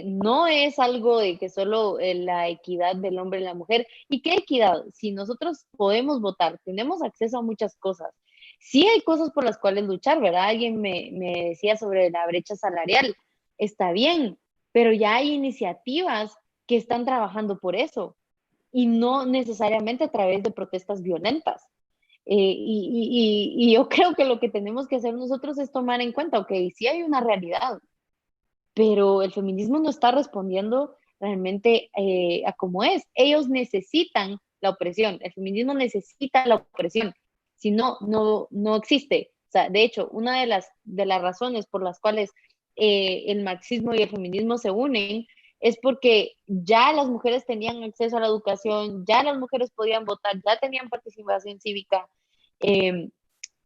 no es algo de que solo la equidad del hombre y la mujer. ¿Y qué equidad? Si nosotros podemos votar, tenemos acceso a muchas cosas. Sí hay cosas por las cuales luchar, ¿verdad? Alguien me decía sobre la brecha salarial. Está bien, pero ya hay iniciativas que están trabajando por eso y no necesariamente a través de protestas violentas. Y yo creo que lo que tenemos que hacer nosotros es tomar en cuenta, ok, sí hay una realidad, pero el feminismo no está respondiendo realmente a cómo es. Ellos necesitan la opresión, el feminismo necesita la opresión, si no, no existe. O sea, de hecho, una de las razones por las cuales el marxismo y el feminismo se unen es porque ya las mujeres tenían acceso a la educación, ya las mujeres podían votar, ya tenían participación cívica, eh,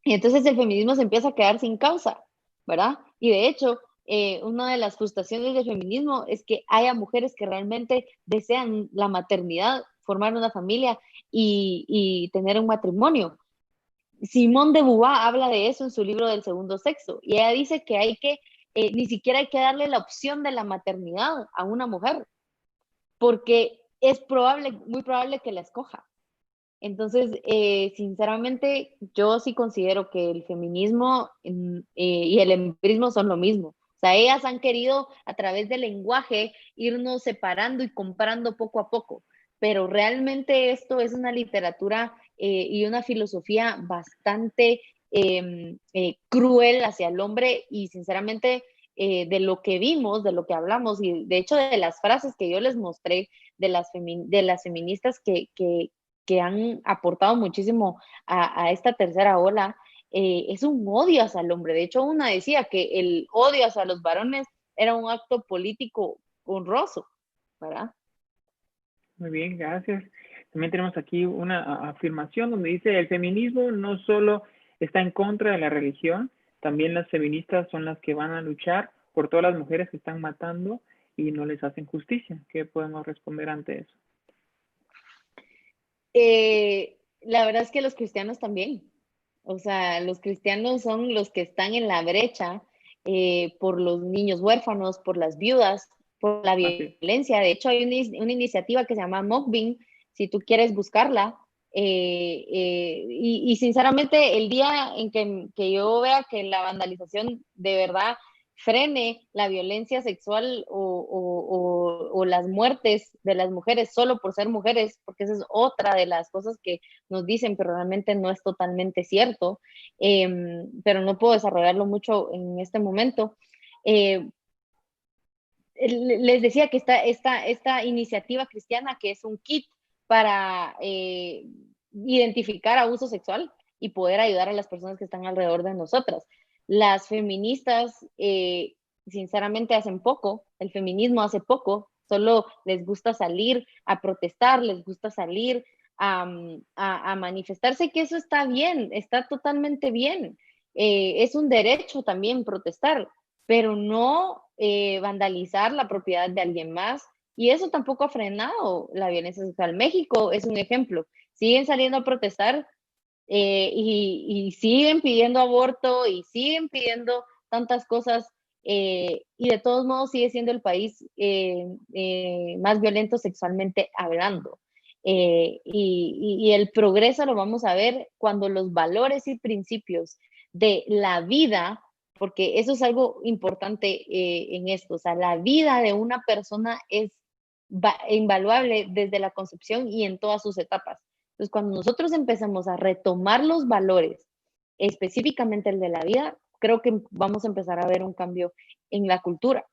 y entonces el feminismo se empieza a quedar sin causa, ¿verdad? Y de hecho, una de las frustraciones del feminismo es que haya mujeres que realmente desean la maternidad formar una familia y tener un matrimonio. Simone de Beauvoir habla de eso en su libro del segundo sexo, y ella dice que ni siquiera hay que darle la opción de la maternidad a una mujer, porque es muy probable que la escoja. Entonces, sinceramente, yo sí considero que el feminismo y el empirismo son lo mismo. O sea, ellas han querido a través del lenguaje irnos separando y comprando poco a poco, pero realmente esto es una literatura y una filosofía bastante cruel hacia el hombre, y sinceramente de lo que vimos, de lo que hablamos, y de hecho de las frases que yo les mostré de las feministas que han aportado muchísimo a esta tercera ola, es un odio hacia el hombre. De hecho, una decía que el odio hacia los varones era un acto político honroso, ¿verdad? Muy bien, gracias. También tenemos aquí una afirmación donde dice, el feminismo no solo está en contra de la religión, también las feministas son las que van a luchar por todas las mujeres que están matando y no les hacen justicia. ¿Qué podemos responder ante eso? La verdad es que los cristianos también. O sea, los cristianos son los que están en la brecha por los niños huérfanos, por las viudas, por la Así es. violencia. De hecho, hay una iniciativa que se llama Mokbin, si tú quieres buscarla. Y sinceramente, el día en que yo vea que la vandalización de verdad frene la violencia sexual o las muertes de las mujeres solo por ser mujeres, porque esa es otra de las cosas que nos dicen, pero realmente no es totalmente cierto, pero no puedo desarrollarlo mucho en este momento. Les decía que está esta iniciativa cristiana, que es un kit para identificar abuso sexual y poder ayudar a las personas que están alrededor de nosotras. Las feministas, sinceramente, hacen poco, el feminismo hace poco, solo les gusta salir a protestar, les gusta salir a manifestarse, que eso está bien, está totalmente bien. Es un derecho también protestar, pero no vandalizar la propiedad de alguien más. Y eso tampoco ha frenado la violencia sexual. México es un ejemplo. Siguen saliendo a protestar y siguen pidiendo aborto y siguen pidiendo tantas cosas, y de todos modos sigue siendo el país más violento sexualmente hablando. Y el progreso lo vamos a ver cuando los valores y principios de la vida, porque eso es algo importante en esto, o sea, la vida de una persona es invaluable desde la concepción y en todas sus etapas. Entonces, cuando nosotros empezamos a retomar los valores, específicamente el de la vida, creo que vamos a empezar a ver un cambio en la cultura.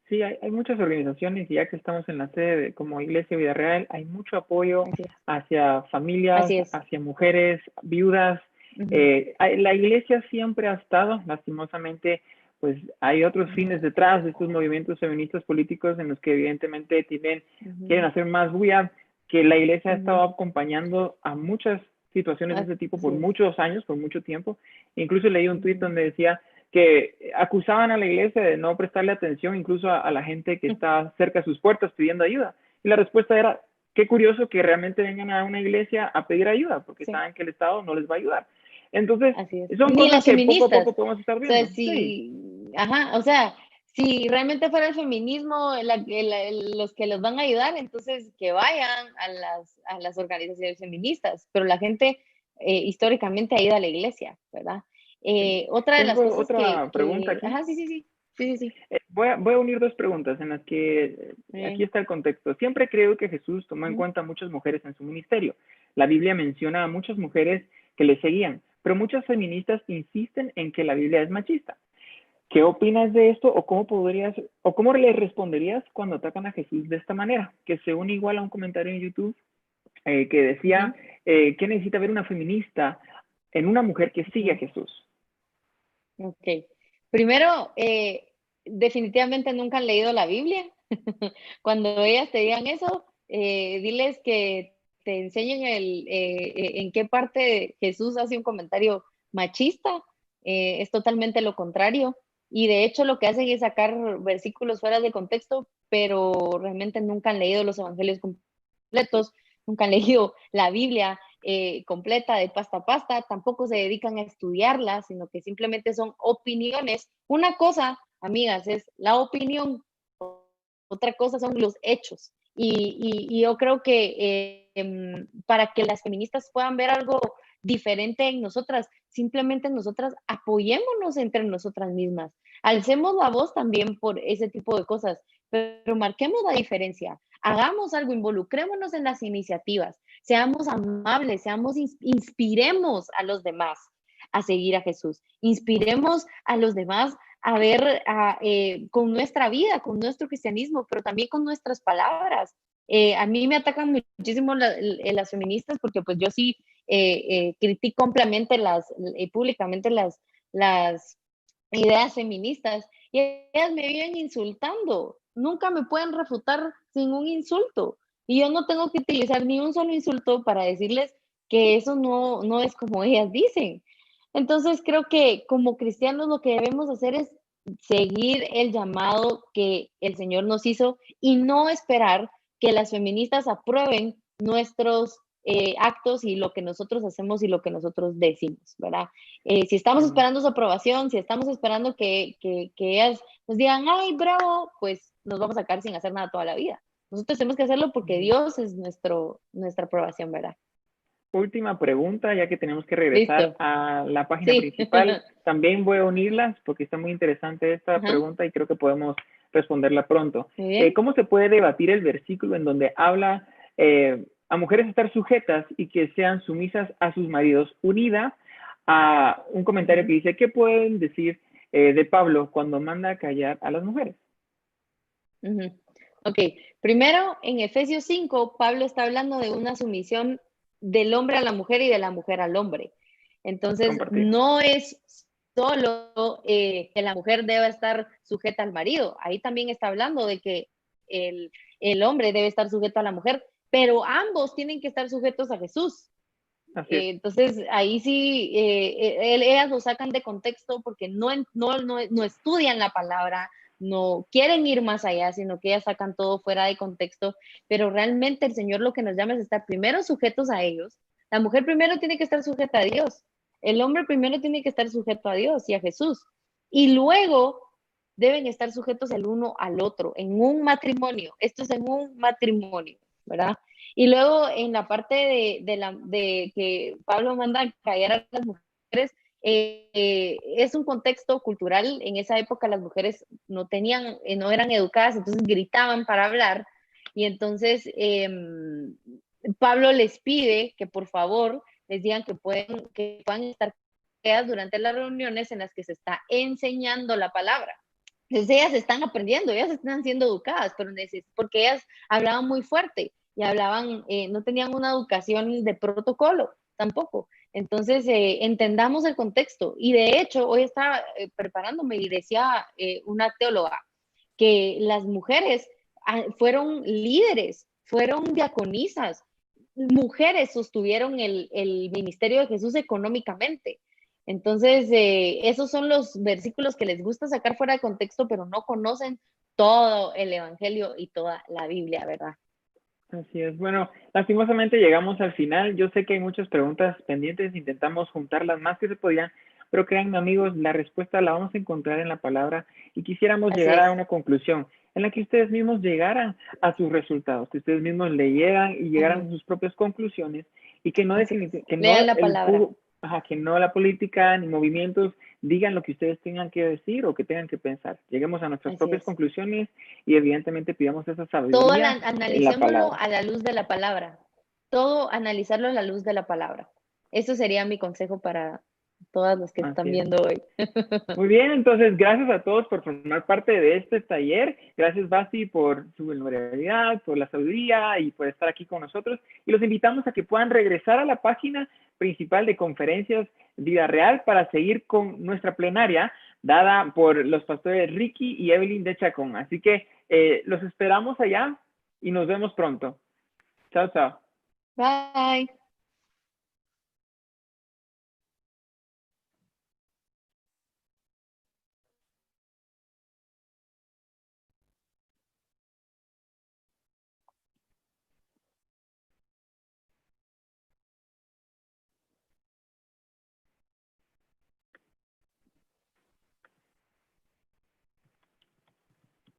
Sí, hay muchas organizaciones y ya que estamos en la sede como Iglesia Vida Real, hay mucho apoyo Así es. hacia familias, Así es. hacia mujeres, viudas. La iglesia siempre ha estado, lastimosamente, pues hay otros fines detrás de estos movimientos feministas políticos en los que evidentemente quieren hacer más bulla, que la iglesia ha estado acompañando a muchas situaciones de ese tipo por muchos años, por mucho tiempo. Incluso leí un tuit donde decía que acusaban a la iglesia de no prestarle atención incluso a la gente que está cerca de sus puertas pidiendo ayuda. Y la respuesta era, qué curioso que realmente vengan a una iglesia a pedir ayuda, porque saben que el Estado no les va a ayudar. Entonces, son Ni cosas las que poco a feministas. poco podemos estar O sea, viendo. Sí. ajá, o sea, si realmente fuera el feminismo los que los van a ayudar, entonces que vayan a las organizaciones feministas, pero la gente históricamente ha ido a la iglesia, ¿verdad? Otra de las Tengo cosas otra pregunta aquí. ajá, sí. Voy a unir dos preguntas en las que aquí está el contexto. Siempre creo que Jesús tomó en cuenta a muchas mujeres en su ministerio. La Biblia menciona a muchas mujeres que le seguían, pero muchas feministas insisten en que la Biblia es machista. ¿Qué opinas de esto o cómo le responderías cuando atacan a Jesús de esta manera? Que se une igual a un comentario en YouTube que decía que necesita ver una feminista en una mujer que sigue a Jesús. Ok. Primero, definitivamente nunca han leído la Biblia. Cuando ellas te digan eso, diles que te enseñen en qué parte Jesús hace un comentario machista. Es totalmente lo contrario. Y de hecho lo que hacen es sacar versículos fuera de contexto, pero realmente nunca han leído los evangelios completos, nunca han leído la Biblia completa de pasta a pasta, tampoco se dedican a estudiarla, sino que simplemente son opiniones. Una cosa, amigas, es la opinión, otra cosa son los hechos. Y yo creo que para que las feministas puedan ver algo diferente en nosotras, simplemente nosotras apoyémonos entre nosotras mismas, alcemos la voz también por ese tipo de cosas, pero marquemos la diferencia, hagamos algo, involucrémonos en las iniciativas, seamos amables, inspiremos a los demás a seguir a Jesús, inspiremos a los demás a ver con nuestra vida, con nuestro cristianismo, pero también con nuestras palabras. A mí me atacan muchísimo las feministas porque pues yo sí critico ampliamente públicamente las ideas feministas y ellas me viven insultando. Nunca me pueden refutar sin un insulto. Y yo no tengo que utilizar ni un solo insulto para decirles que eso no es como ellas dicen. Entonces creo que como cristianos lo que debemos hacer es seguir el llamado que el Señor nos hizo y no esperar que las feministas aprueben nuestros actos y lo que nosotros hacemos y lo que nosotros decimos, ¿verdad? Si estamos esperando su aprobación, si estamos esperando que ellas nos digan, ay, bravo, pues nos vamos a quedar sin hacer nada toda la vida. Nosotros tenemos que hacerlo porque Dios es nuestra aprobación, ¿verdad? Última pregunta, ya que tenemos que regresar Listo. a la página Sí. principal. También voy a unirlas porque está muy interesante esta pregunta y creo que podemos responderla pronto. Muy bien. ¿Cómo se puede debatir el versículo en donde habla a mujeres estar sujetas y que sean sumisas a sus maridos, unida a un comentario que dice, ¿qué pueden decir de Pablo cuando manda a callar a las mujeres? Ok, primero en Efesios 5, Pablo está hablando de una sumisión del hombre a la mujer y de la mujer al hombre. Entonces, Compartir. no es solo que la mujer deba estar sujeta al marido. Ahí también está hablando de que el hombre debe estar sujeto a la mujer, pero ambos tienen que estar sujetos a Jesús. Así es. Entonces, ahí sí, ellas lo sacan de contexto porque no estudian la palabra, no quieren ir más allá, sino que ellas sacan todo fuera de contexto, pero realmente el Señor lo que nos llama es estar primero sujetos a ellos. La mujer primero tiene que estar sujeta a Dios, el hombre primero tiene que estar sujeto a Dios y a Jesús, y luego deben estar sujetos el uno al otro en un matrimonio. Esto es en un matrimonio, ¿verdad? Y luego en la parte de que Pablo manda a callar a las mujeres, es un contexto cultural. En esa época las mujeres no eran educadas, entonces gritaban para hablar. Y entonces Pablo les pide que por favor les digan que puedan estar calladas durante las reuniones en las que se está enseñando la palabra. Entonces ellas están aprendiendo, ellas están siendo educadas, pero porque ellas hablaban muy fuerte y hablaban, no tenían una educación de protocolo tampoco. Entonces, entendamos el contexto. Y de hecho, hoy estaba preparándome y decía una teóloga que las mujeres fueron líderes, fueron diaconisas, mujeres sostuvieron el ministerio de Jesús económicamente. Entonces, esos son los versículos que les gusta sacar fuera de contexto, pero no conocen todo el Evangelio y toda la Biblia, ¿verdad? Así es. Bueno, lastimosamente llegamos al final. Yo sé que hay muchas preguntas pendientes, intentamos juntarlas más que se podían, pero créanme amigos, la respuesta la vamos a encontrar en la palabra y quisiéramos Así llegar a es. una conclusión en la que ustedes mismos llegaran a sus resultados, que ustedes mismos leyeran y llegaran a sus propias conclusiones y que no, Lean la palabra. que no la política ni movimientos digan lo que ustedes tengan que decir o que tengan que pensar. Lleguemos a nuestras Así propias es. conclusiones y evidentemente pidamos esa Todo sabiduría en la analicémoslo palabra. a la luz de la palabra. Todo analizarlo a la luz de la palabra. Eso sería mi consejo para todas las que están Así es. viendo hoy. Muy bien, entonces gracias a todos por formar parte de este taller. Gracias, Basti, por su vulnerabilidad, por la sabiduría y por estar aquí con nosotros. Y los invitamos a que puedan regresar a la página principal de Conferencias Vida Real para seguir con nuestra plenaria dada por los pastores Ricky y Evelyn de Chacón. Así que los esperamos allá y nos vemos pronto. Chao, chao. Bye.